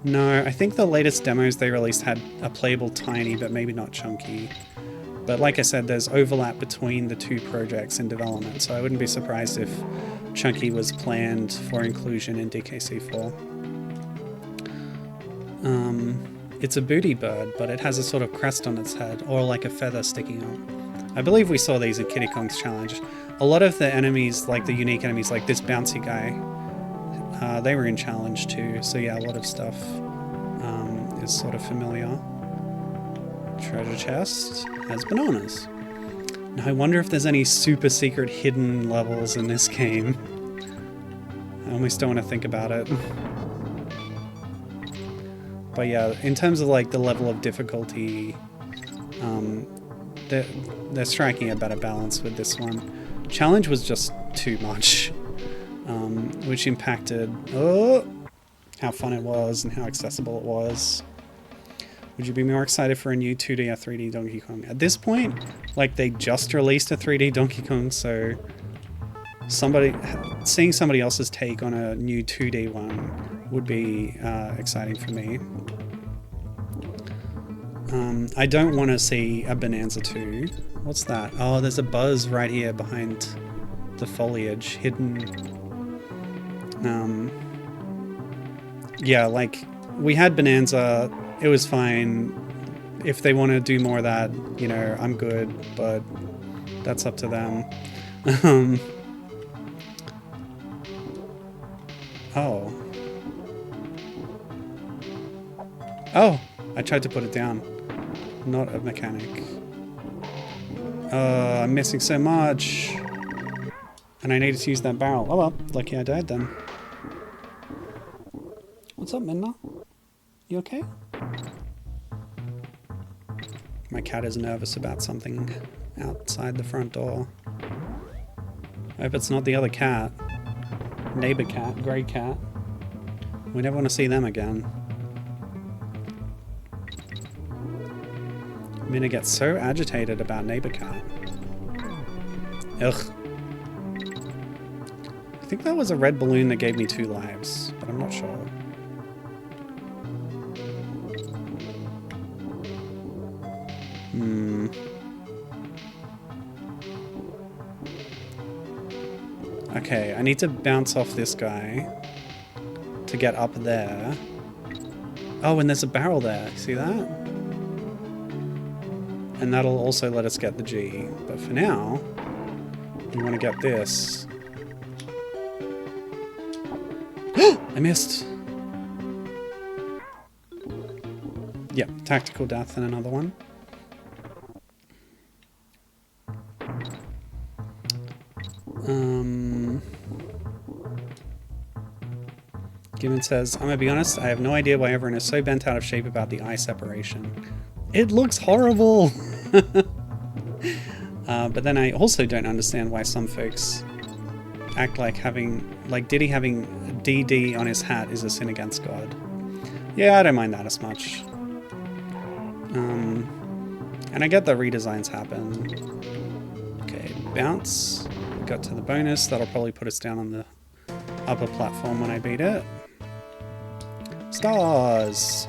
No, I think the latest demos they released had a playable Tiny, but maybe not Chunky. But like I said, there's overlap between the two projects in development, so I wouldn't be surprised if Chunky was planned for inclusion in DKC4. It's a booty bird, but it has a sort of crest on its head, or like a feather sticking out. I believe we saw these in Kiddy Kong's challenge. A lot of the enemies, like the unique enemies, like this bouncy guy, they were in challenge too, so yeah, a lot of stuff is sort of familiar. Treasure chest has bananas. Now I wonder if there's any super secret hidden levels in this game. I almost don't want to think about it. But yeah, in terms of like the level of difficulty, they're striking a better balance with this one. Challenge was just too much, which impacted how fun it was and how accessible it was. Would you be more excited for a new 2D or 3D Donkey Kong? At this point, like they just released a 3D Donkey Kong, so seeing somebody else's take on a new 2D one would be exciting for me. I don't want to see a Bonanza 2. What's that? Oh, there's a buzz right here behind the foliage, hidden. Yeah, like, we had Bonanza, it was fine. If they want to do more of that, you know, I'm good, but that's up to them. Oh, I tried to put it down. Not a mechanic. I'm missing so much. And I needed to use that barrel. Oh well, lucky I died then. What's up, Minna? You okay? My cat is nervous about something outside the front door. I hope it's not the other cat. Neighbor cat, grey cat. We never want to see them again. Minna gets so agitated about neighbor cat. Ugh. I think that was a red balloon that gave me 2 lives, but I'm not sure. Okay, I need to bounce off this guy to get up there. Oh, and there's a barrel there. See that? And that'll also let us get the G. But for now, we want to get this. I missed! Yep, tactical death and another one. Given says, I'm gonna be honest, I have no idea why everyone is so bent out of shape about the eye separation. It looks horrible! But then I also don't understand why some folks act like Diddy having DD on his hat is a sin against God. Yeah, I don't mind that as much. And I get that redesigns happen. Okay, bounce. We got to the bonus. That'll probably put us down on the upper platform when I beat it. Stars!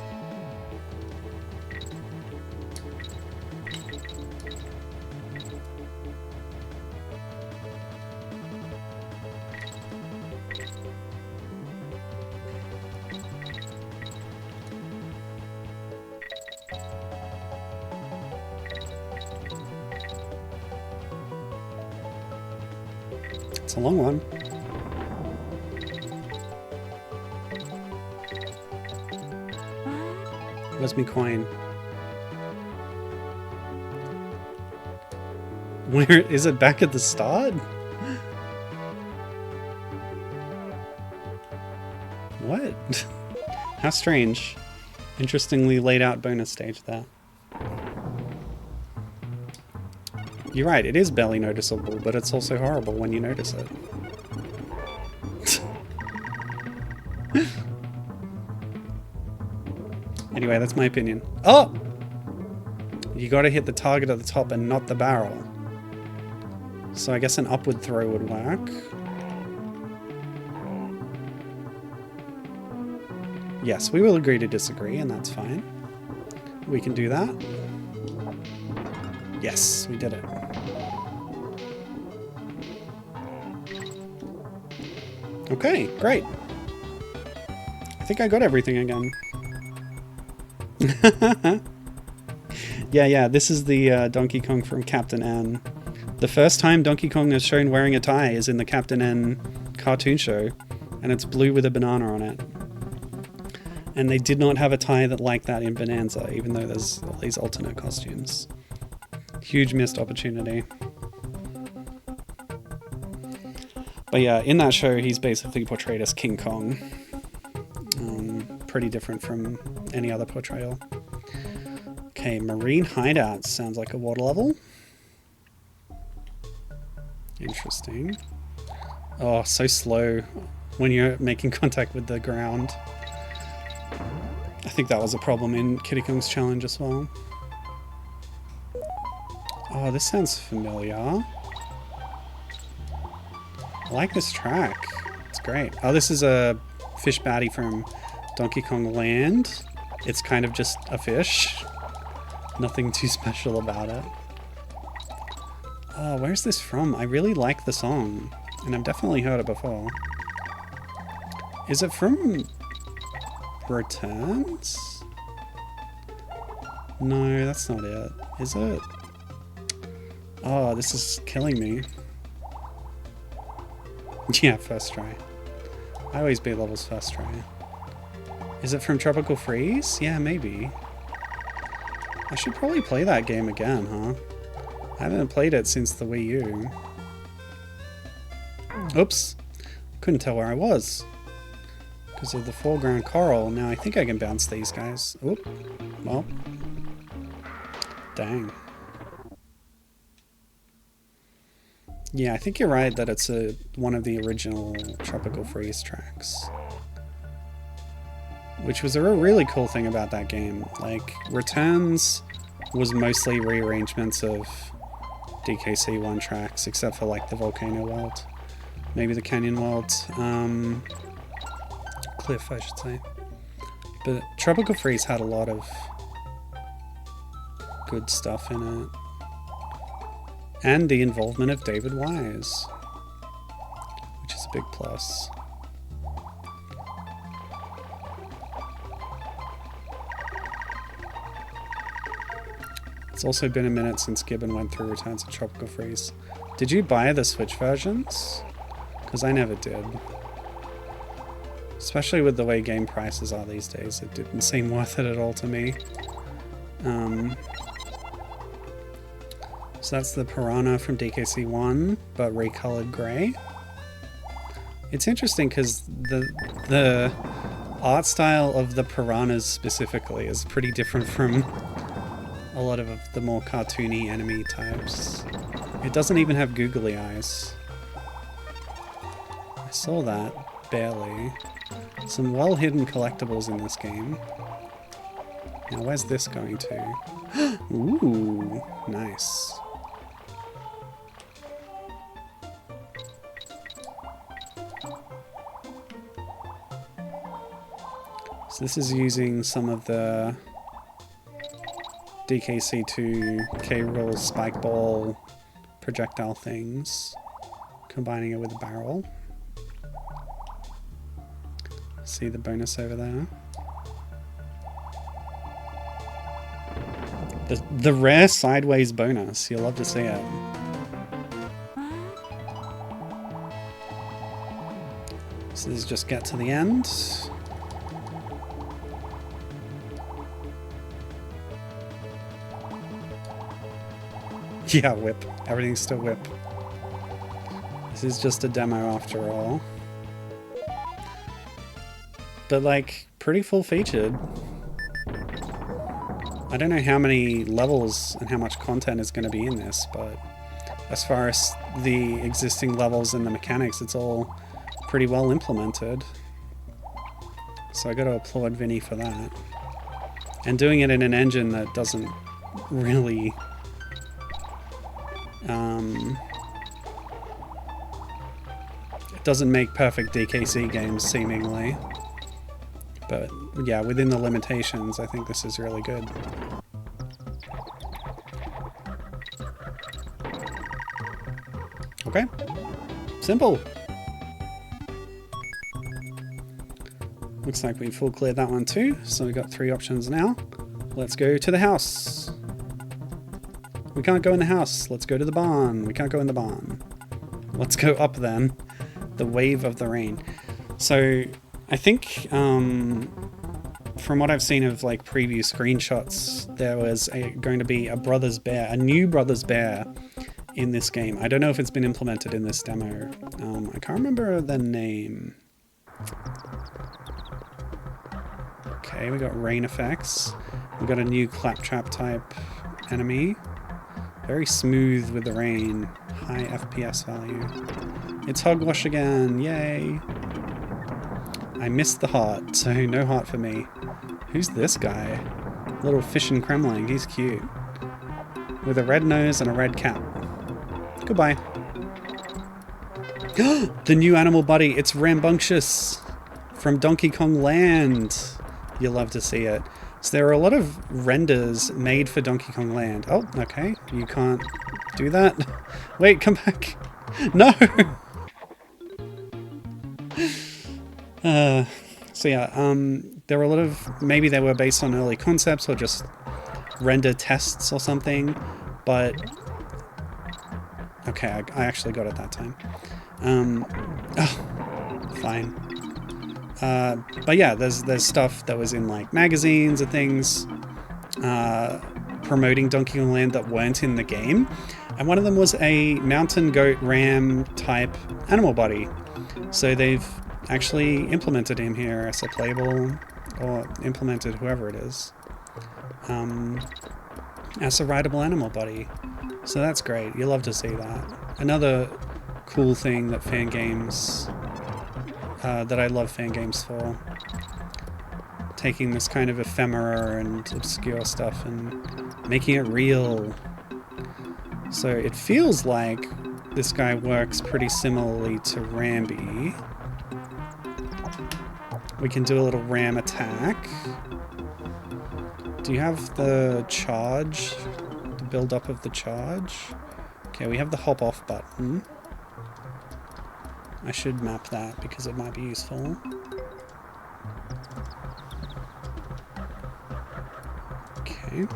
It's a long one. Where's me coin? Where is it? Back at the start? What? How strange. Interestingly laid out bonus stage there. You're right, it is barely noticeable, but it's also horrible when you notice it. Anyway, that's my opinion. Oh! You gotta hit the target at the top and not the barrel. So I guess an upward throw would work. Yes, we will agree to disagree, and that's fine. We can do that. Yes, we did it. Okay, great. I think I got everything again. Yeah, this is the Donkey Kong from Captain N. The first time Donkey Kong is shown wearing a tie is in the Captain N cartoon show, and it's blue with a banana on it. And they did not have a tie that like that in Bonanza, even though there's all these alternate costumes. Huge missed opportunity. But yeah, in that show, he's basically portrayed as King Kong. Pretty different from any other portrayal. Okay, Marine Hideouts sounds like a water level. Interesting. Oh, so slow when you're making contact with the ground. I think that was a problem in Kiddy Kong's challenge as well. Oh, this sounds familiar. I like this track. It's great. Oh, this is a fish baddie from Donkey Kong Land. It's kind of just a fish. Nothing too special about it. Oh, where's this from? I really like the song, and I've definitely heard it before. Is it from Returns? No, that's not it. Is it? Oh, this is killing me. Yeah, first try. I always beat levels first try. Is it from Tropical Freeze? Yeah, maybe. I should probably play that game again, huh? I haven't played it since the Wii U. Oops. Couldn't tell where I was. Because of the foreground coral. Now I think I can bounce these guys. Oop. Well. Dang. Yeah, I think you're right that it's one of the original Tropical Freeze tracks. Which was a really cool thing about that game. Like, Returns was mostly rearrangements of DKC-1 tracks, except for like the Volcano World. Maybe the Canyon World. Cliff, I should say. But Tropical Freeze had a lot of good stuff in it. And the involvement of David Wise, which is a big plus. It's also been a minute since Gibbon went through Returns of Tropical Freeze. Did you buy the Switch versions? Because I never did. Especially with the way game prices are these days, it didn't seem worth it at all to me. So that's the Piranha from DKC-1, but recolored grey. It's interesting because the art style of the piranhas specifically is pretty different from a lot of the more cartoony enemy types. It doesn't even have googly eyes. I saw that, barely. Some well-hidden collectibles in this game. Now where's this going to? Ooh, nice. So this is using some of the DKC2 K-Roll spike ball projectile things, combining it with a barrel. See the bonus over there? The rare sideways bonus. You'll love to see it. So let's just get to the end. Yeah, whip. Everything's still whip. This is just a demo after all. But like, pretty full-featured. I don't know how many levels and how much content is going to be in this, but as far as the existing levels and the mechanics, it's all pretty well implemented. So I got to applaud Vinny for that. And doing it in an engine that doesn't really... it doesn't make perfect DKC games, seemingly. But yeah, within the limitations, I think this is really good. Okay. Simple. Looks like we full cleared that one too, so we've got 3 options now. Let's go to the house. We can't go in the house. Let's go to the barn. We can't go in the barn. Let's go up then. The wave of the rain. So I think from what I've seen of like preview screenshots, there was going to be a Brothers Bear, a new Brothers Bear in this game. I don't know if it's been implemented in this demo. I can't remember the name. Okay, we got rain effects. We got a new claptrap type enemy. Very smooth with the rain. High FPS value. It's hogwash again. Yay. I missed the heart, so no heart for me. Who's this guy? Little fish and Kremling. He's cute. With a red nose and a red cap. Goodbye. The new animal buddy. It's Rambunctious from Donkey Kong Land. You'll love to see it. So there are a lot of renders made for Donkey Kong Land. Oh, okay. You can't do that. Wait, come back. No! So yeah, there were a lot of, maybe they were based on early concepts or just render tests or something, but okay, I actually got it that time. Oh, fine. But yeah, there's stuff that was in like magazines and things promoting Donkey Kong Land that weren't in the game, and one of them was a mountain goat ram type animal body. So they've actually implemented him here as a playable, or implemented whoever it is, as a rideable animal body. So that's great. You love to see that. Another cool thing that fangames, that I love fangames for. Taking this kind of ephemera and obscure stuff and making it real. So it feels like this guy works pretty similarly to Rambi. We can do a little ram attack. Do you have the charge? The build up of the charge? Okay, we have the hop off button. I should map that because it might be useful. Okay.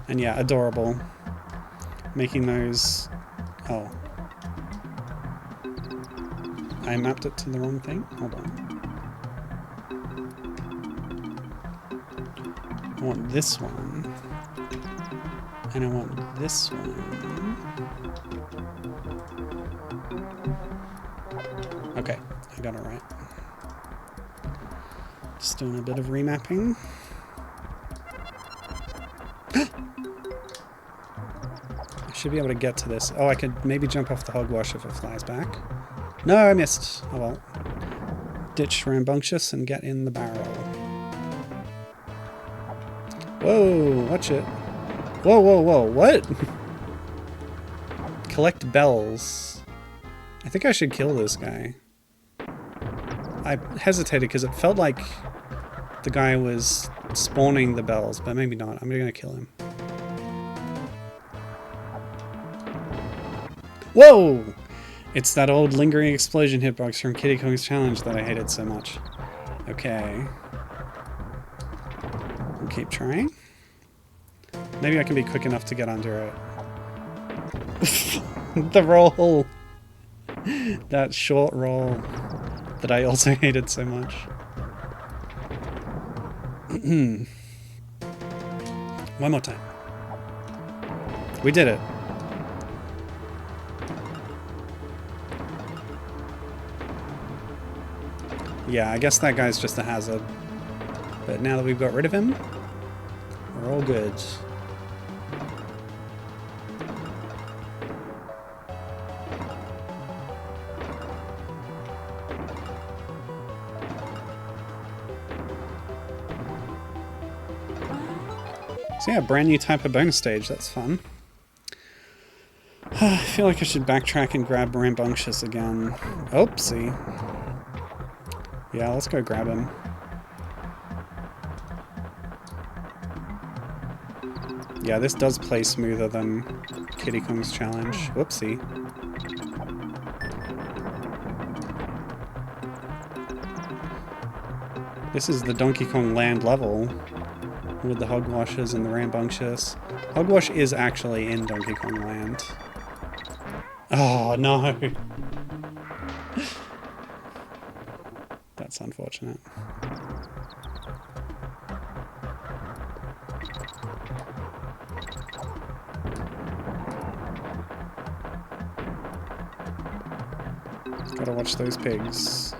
And yeah, adorable. Making those... Oh. I mapped it to the wrong thing? Hold on. I want this one. And I want this one. Okay, I got it right. Just doing a bit of remapping. I should be able to get to this. Oh, I could maybe jump off the hogwash if it flies back. No, I missed. Oh well. Ditch Rambunctious and get in the barrel. Whoa, watch it. Whoa, whoa, whoa, what? Collect bells. I think I should kill this guy. I hesitated because it felt like the guy was spawning the bells, but maybe not. I'm gonna kill him. Whoa! It's that old lingering explosion hitbox from Kiddy Kong's challenge that I hated so much. Okay. We'll keep trying. Maybe I can be quick enough to get under it. The roll! That short roll that I also hated so much. One more time. We did it. Yeah, I guess that guy's just a hazard. But now that we've got rid of him, we're all good. So yeah, brand new type of bonus stage, that's fun. I feel like I should backtrack and grab Rambunctious again. Oopsie. Yeah, let's go grab him. Yeah, this does play smoother than Kiddy Kong's challenge. Whoopsie. This is the Donkey Kong Land level with the Hogwashes and the Rambunctious. Hogwash is actually in Donkey Kong Land. Oh no! That's unfortunate. Gotta watch those pigs.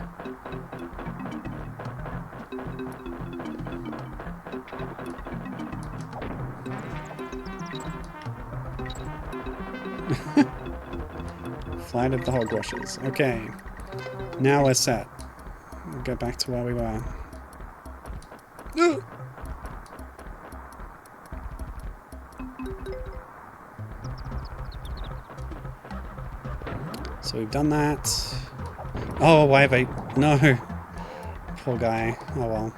Flight of the Hogwashes. Okay. Now we're set. We'll go back to where we were. So we've done that. Oh, why have I... No. Poor guy. Oh well.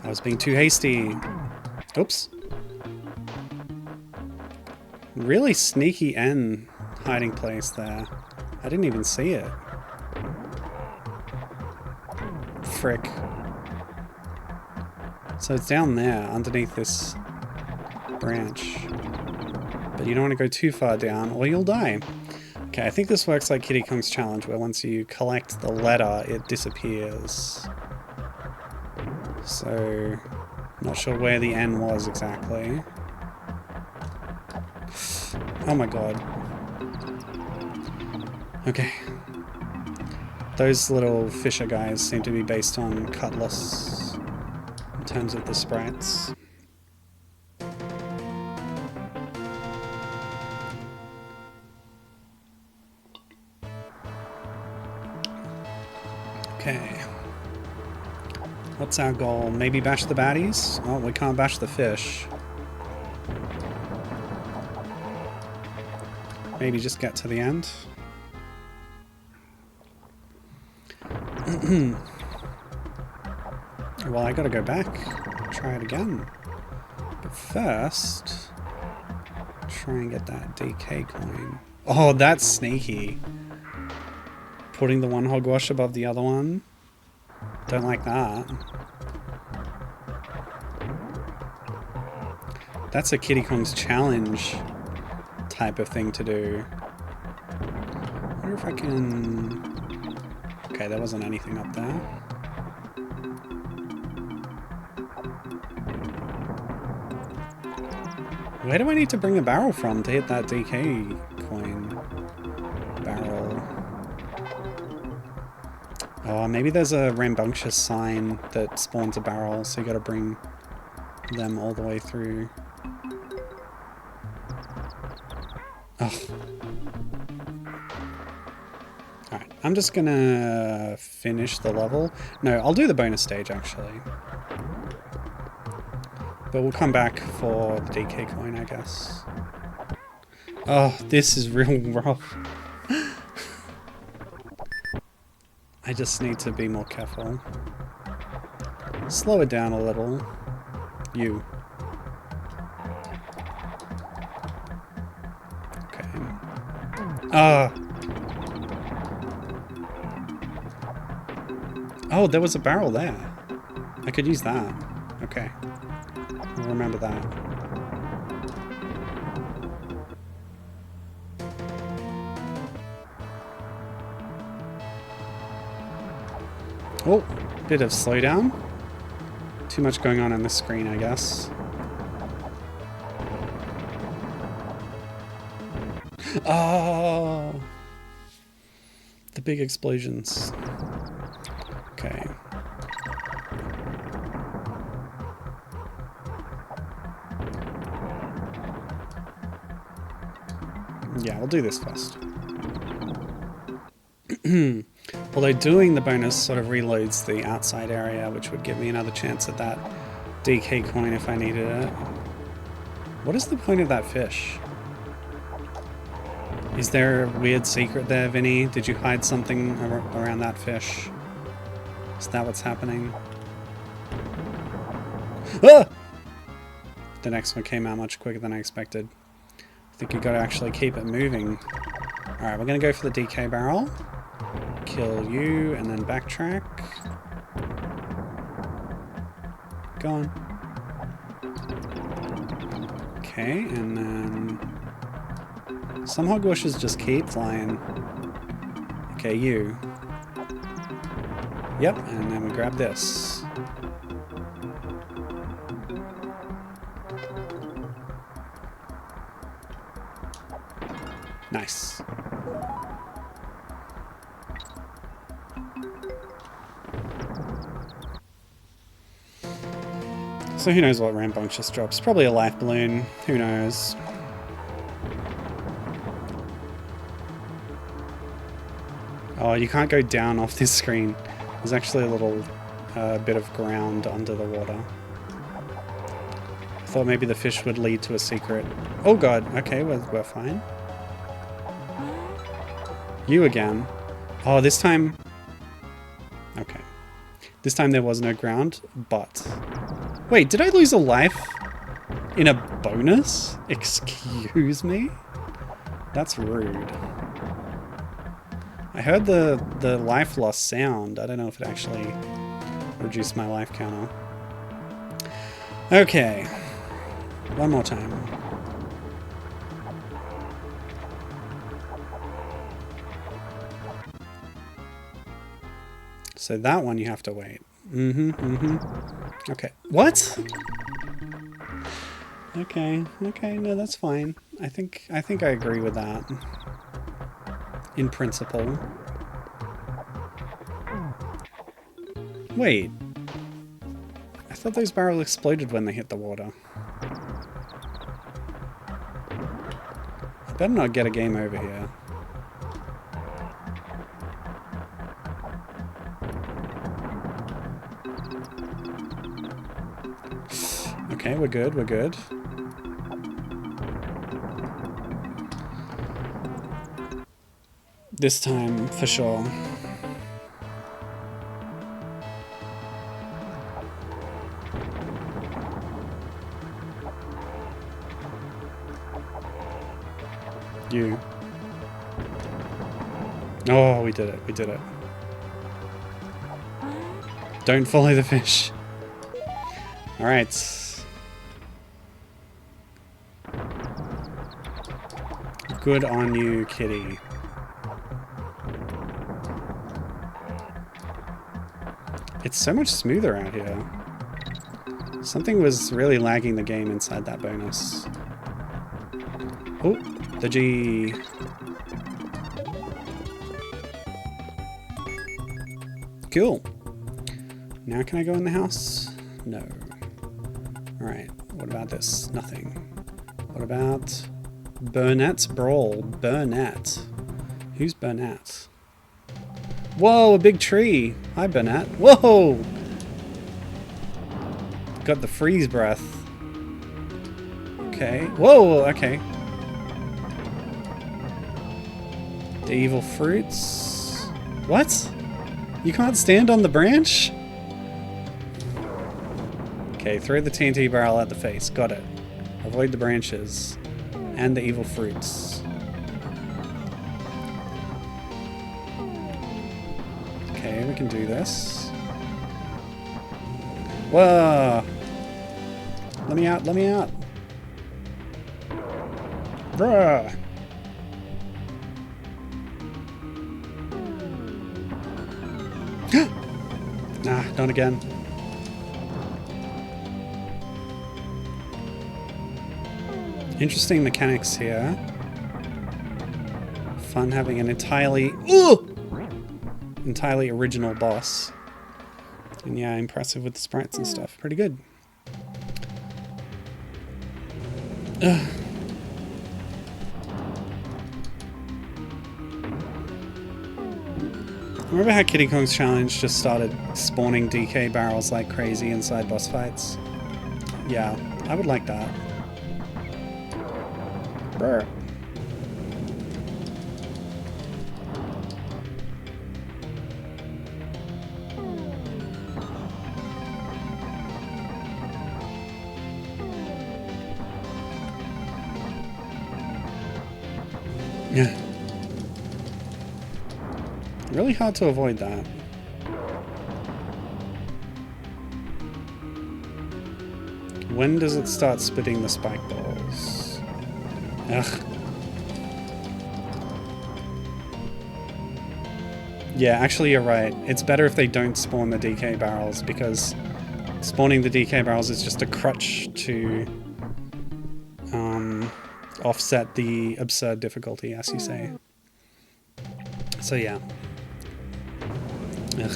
I was being too hasty. Oops. Really sneaky N hiding place there. I didn't even see it. Frick. So it's down there, underneath this branch. But you don't want to go too far down, or you'll die. Okay, I think this works like Kiddy Kong's challenge, where once you collect the letter, it disappears. So, not sure where the N was exactly. Oh my god. Okay. Those little fisher guys seem to be based on Cutlass in terms of the sprites. Okay. What's our goal? Maybe bash the baddies? Oh, we can't bash the fish. Maybe just get to the end. Well, I gotta go back. Try it again. But first, try and get that DK coin. Oh, that's sneaky. Putting the one hogwash above the other one. Don't like that. That's a Kiddy Kong's challenge type of thing to do. I wonder if I can... Okay, there wasn't anything up there. Where do I need to bring a barrel from to hit that DK coin? Barrel. Oh, maybe there's a rambunctious sign that spawns a barrel, so you gotta bring them all the way through. Oh. Alright, I'm just gonna finish the level. No, I'll do the bonus stage actually. But we'll come back for the DK coin, I guess. Oh, this is real rough. I just need to be more careful. Slow it down a little. You. Okay. Ah. Oh, there was a barrel there. I could use that. Okay. I'll remember that. Oh, bit of slowdown. Too much going on this screen, I guess. Oh! The big explosions. Okay. Yeah, we'll do this first. Although doing the bonus sort of reloads the outside area, which would give me another chance at that DK coin if I needed it. What is the point of that fish? Is there a weird secret there, Vinny? Did you hide something around that fish? Is that what's happening? Ah! The next one came out much quicker than I expected. I think you gotta actually keep it moving. Alright, we're gonna go for the DK barrel. Kill you, and then backtrack. Go on. Okay, and then... some hogwashes just keep flying. Okay, you. Yep, and then we grab this. Nice. So who knows what rambunctious drops? Probably a life balloon. Who knows? Oh, you can't go down off this screen. There's actually a little bit of ground under the water. I thought maybe the fish would lead to a secret. Oh god, okay, we're fine. You again. Oh, this time... okay. This time there was no ground, but... wait, did I lose a life in a bonus? Excuse me? That's rude. I heard the life loss sound. I don't know if it actually reduced my life counter. Okay. One more time. So that one you have to wait. Okay. What? Okay, no, that's fine. I think I agree with that. In principle. Wait. I thought those barrels exploded when they hit the water. I better not get a game over here. Okay, we're good, we're good. This time, for sure. You. Oh, we did it, we did it. Don't follow the fish. Alright. Good on you, Kiddy. It's so much smoother out here. Something was really lagging the game inside that bonus. Oh, the G. Cool. Now can I go in the house? No. Alright, what about this? Nothing. What about Burnett's Brawl? Burnett. Who's Burnett? Whoa, a big tree. Hi, Burnett. Whoa! Got the freeze breath. Okay. Whoa, okay. The evil fruits. What? You can't stand on the branch? Okay, throw the TNT barrel at the face. Got it. Avoid the branches. And the evil fruits. Okay, we can do this. Whoa! Let me out, let me out. Bruh! Nah, not again. Interesting mechanics here. fun having an entirely original boss. And yeah, impressive with the sprites and stuff. Pretty good. Remember how Kiddy Kong's challenge just started spawning DK barrels like crazy inside boss fights? Yeah, I would like that. Brr. Yeah. Really hard to avoid that. When does it start spitting the spike balls? Ugh. Yeah, actually you're right. It's better if they don't spawn the DK barrels, because spawning the DK barrels is just a crutch to offset the absurd difficulty, as you say. So yeah. Ugh.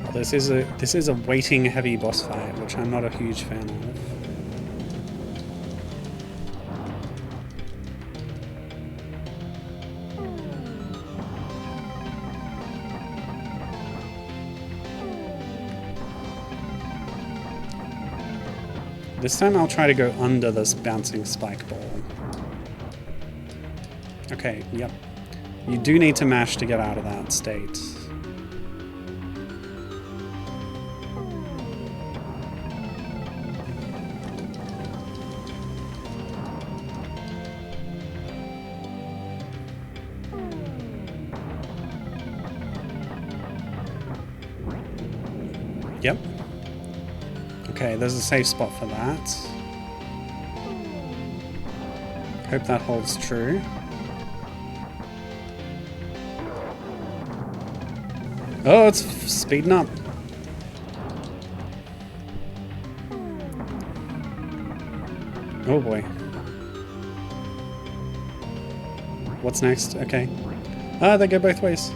Well, this is a waiting heavy boss fight, which I'm not a huge fan of. This time I'll try to go under this bouncing spike ball. Okay, yep. You do need to mash to get out of that state. Yep. Okay, there's a safe spot for that. Hope that holds true. Oh, it's speeding up. Oh boy. What's next? Okay. Ah, they go both ways.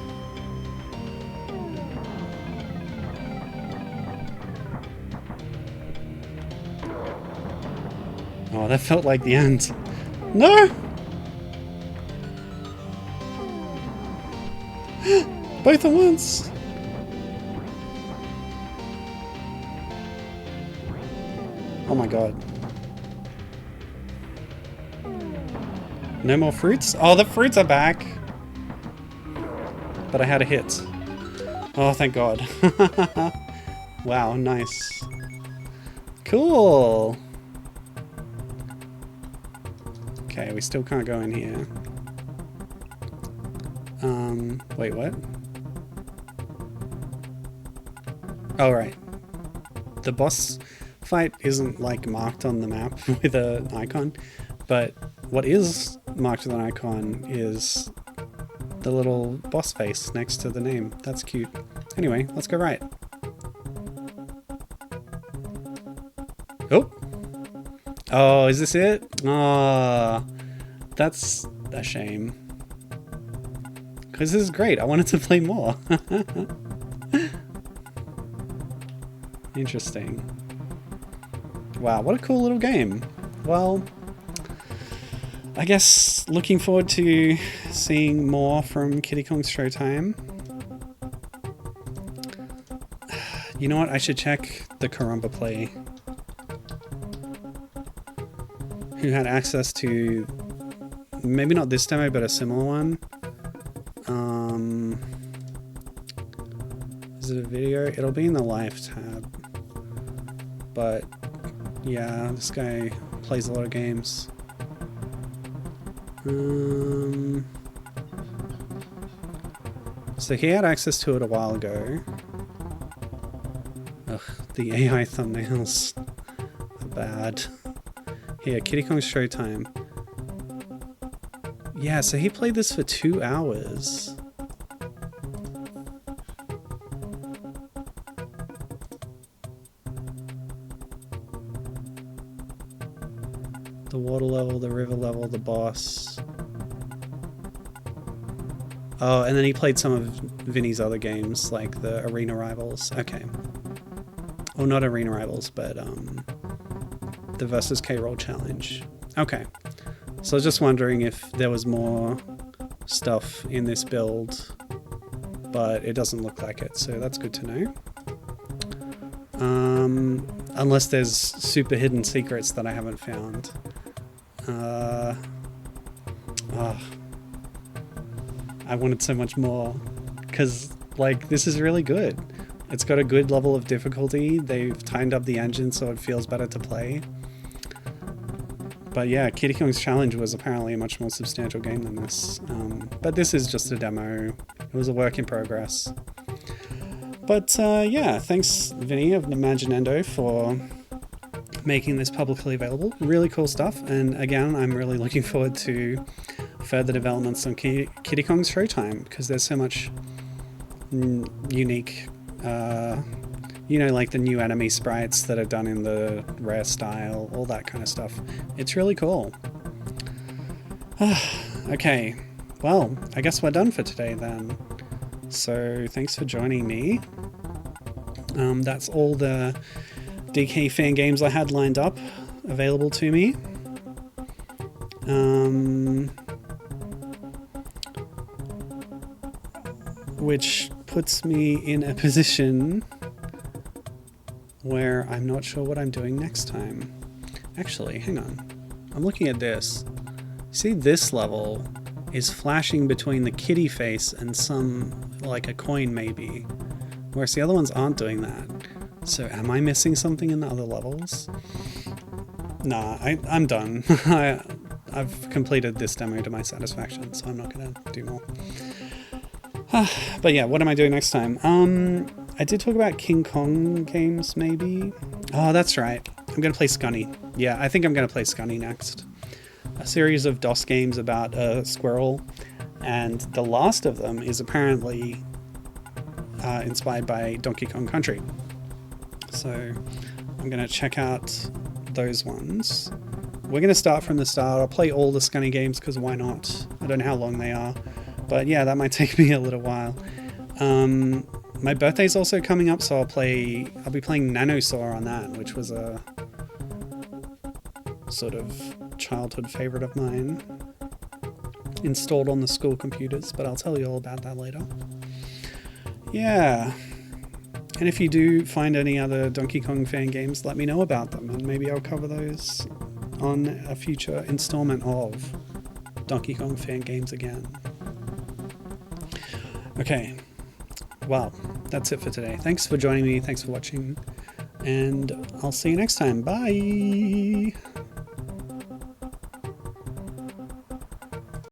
Oh, that felt like the end. No! Both at once! Oh my god. No more fruits? Oh, the fruits are back! But I had a hit. Oh, thank god. Wow, nice. Cool! Okay, we still can't go in here. Wait, what? Oh, right. The boss fight isn't, like, marked on the map with an icon, but what is marked with an icon is the little boss face next to the name. That's cute. Anyway, let's go right. Oh! Oh, is this it? Ah, that's a shame. Because this is great. I wanted to play more. Interesting. Wow, what a cool little game. Well, I guess looking forward to seeing more from Kiddy Kong's Showtime. You know what? I should check the Karumba Play. Who had access to maybe not this demo, but a similar one. Is it a video? It'll be in the live tab. But yeah, this guy plays a lot of games. So he had access to it a while ago. Ugh, the AI thumbnails are bad. Here, Kiddy Kong's Showtime. Yeah, so he played this for 2 hours. water level, the river level, the boss. Oh, and then he played some of Vinny's other games, like the Arena Rivals. Okay. Well, not Arena Rivals, but the Versus K-Roll Challenge. Okay. So I was just wondering if there was more stuff in this build, but it doesn't look like it, so that's good to know. Unless there's super hidden secrets that I haven't found. I wanted so much more, because like this is really good. It's got a good level of difficulty. They've tightened up the engine so it feels better to play. But yeah, Kiddy Kong's Challenge was apparently a much more substantial game than this. But this is just a demo. It was a work in progress. But yeah, thanks Vinny of Nimaginendo for making this publicly available. Really cool stuff. And again, I'm really looking forward to further developments on Kiddy Kong's Showtime, because there's so much unique, you know, like the new enemy sprites that are done in the rare style, all that kind of stuff. It's really cool. Okay, well, I guess we're done for today then. So thanks for joining me. That's all the DK fan games I had lined up available to me. Which puts me in a position where I'm not sure what I'm doing next time. Actually, hang on. I'm looking at this. See, this level is flashing between the kitty face and some, like a coin maybe, whereas the other ones aren't doing that. So am I missing something in the other levels? Nah, I'm done. I've completed this demo to my satisfaction, so I'm not gonna do more. But yeah, what am I doing next time? I did talk about King Kong games, maybe? Oh, that's right. I'm gonna play Scunny. Yeah, I think I'm gonna play Scunny next. A series of DOS games about a squirrel, and the last of them is apparently inspired by Donkey Kong Country. So I'm gonna check out those ones. We're gonna start from the start. I'll play all the Scunny games, because why not? I don't know how long they are. But yeah, that might take me a little while. My birthday's also coming up, so I'll be playing Nanosaur on that, which was a sort of childhood favorite of mine. Installed on the school computers, but I'll tell you all about that later. Yeah. And if you do find any other Donkey Kong fan games, let me know about them, and maybe I'll cover those on a future installment of Donkey Kong fan games again. Okay, well, that's it for today. Thanks for joining me, thanks for watching, and I'll see you next time. Bye!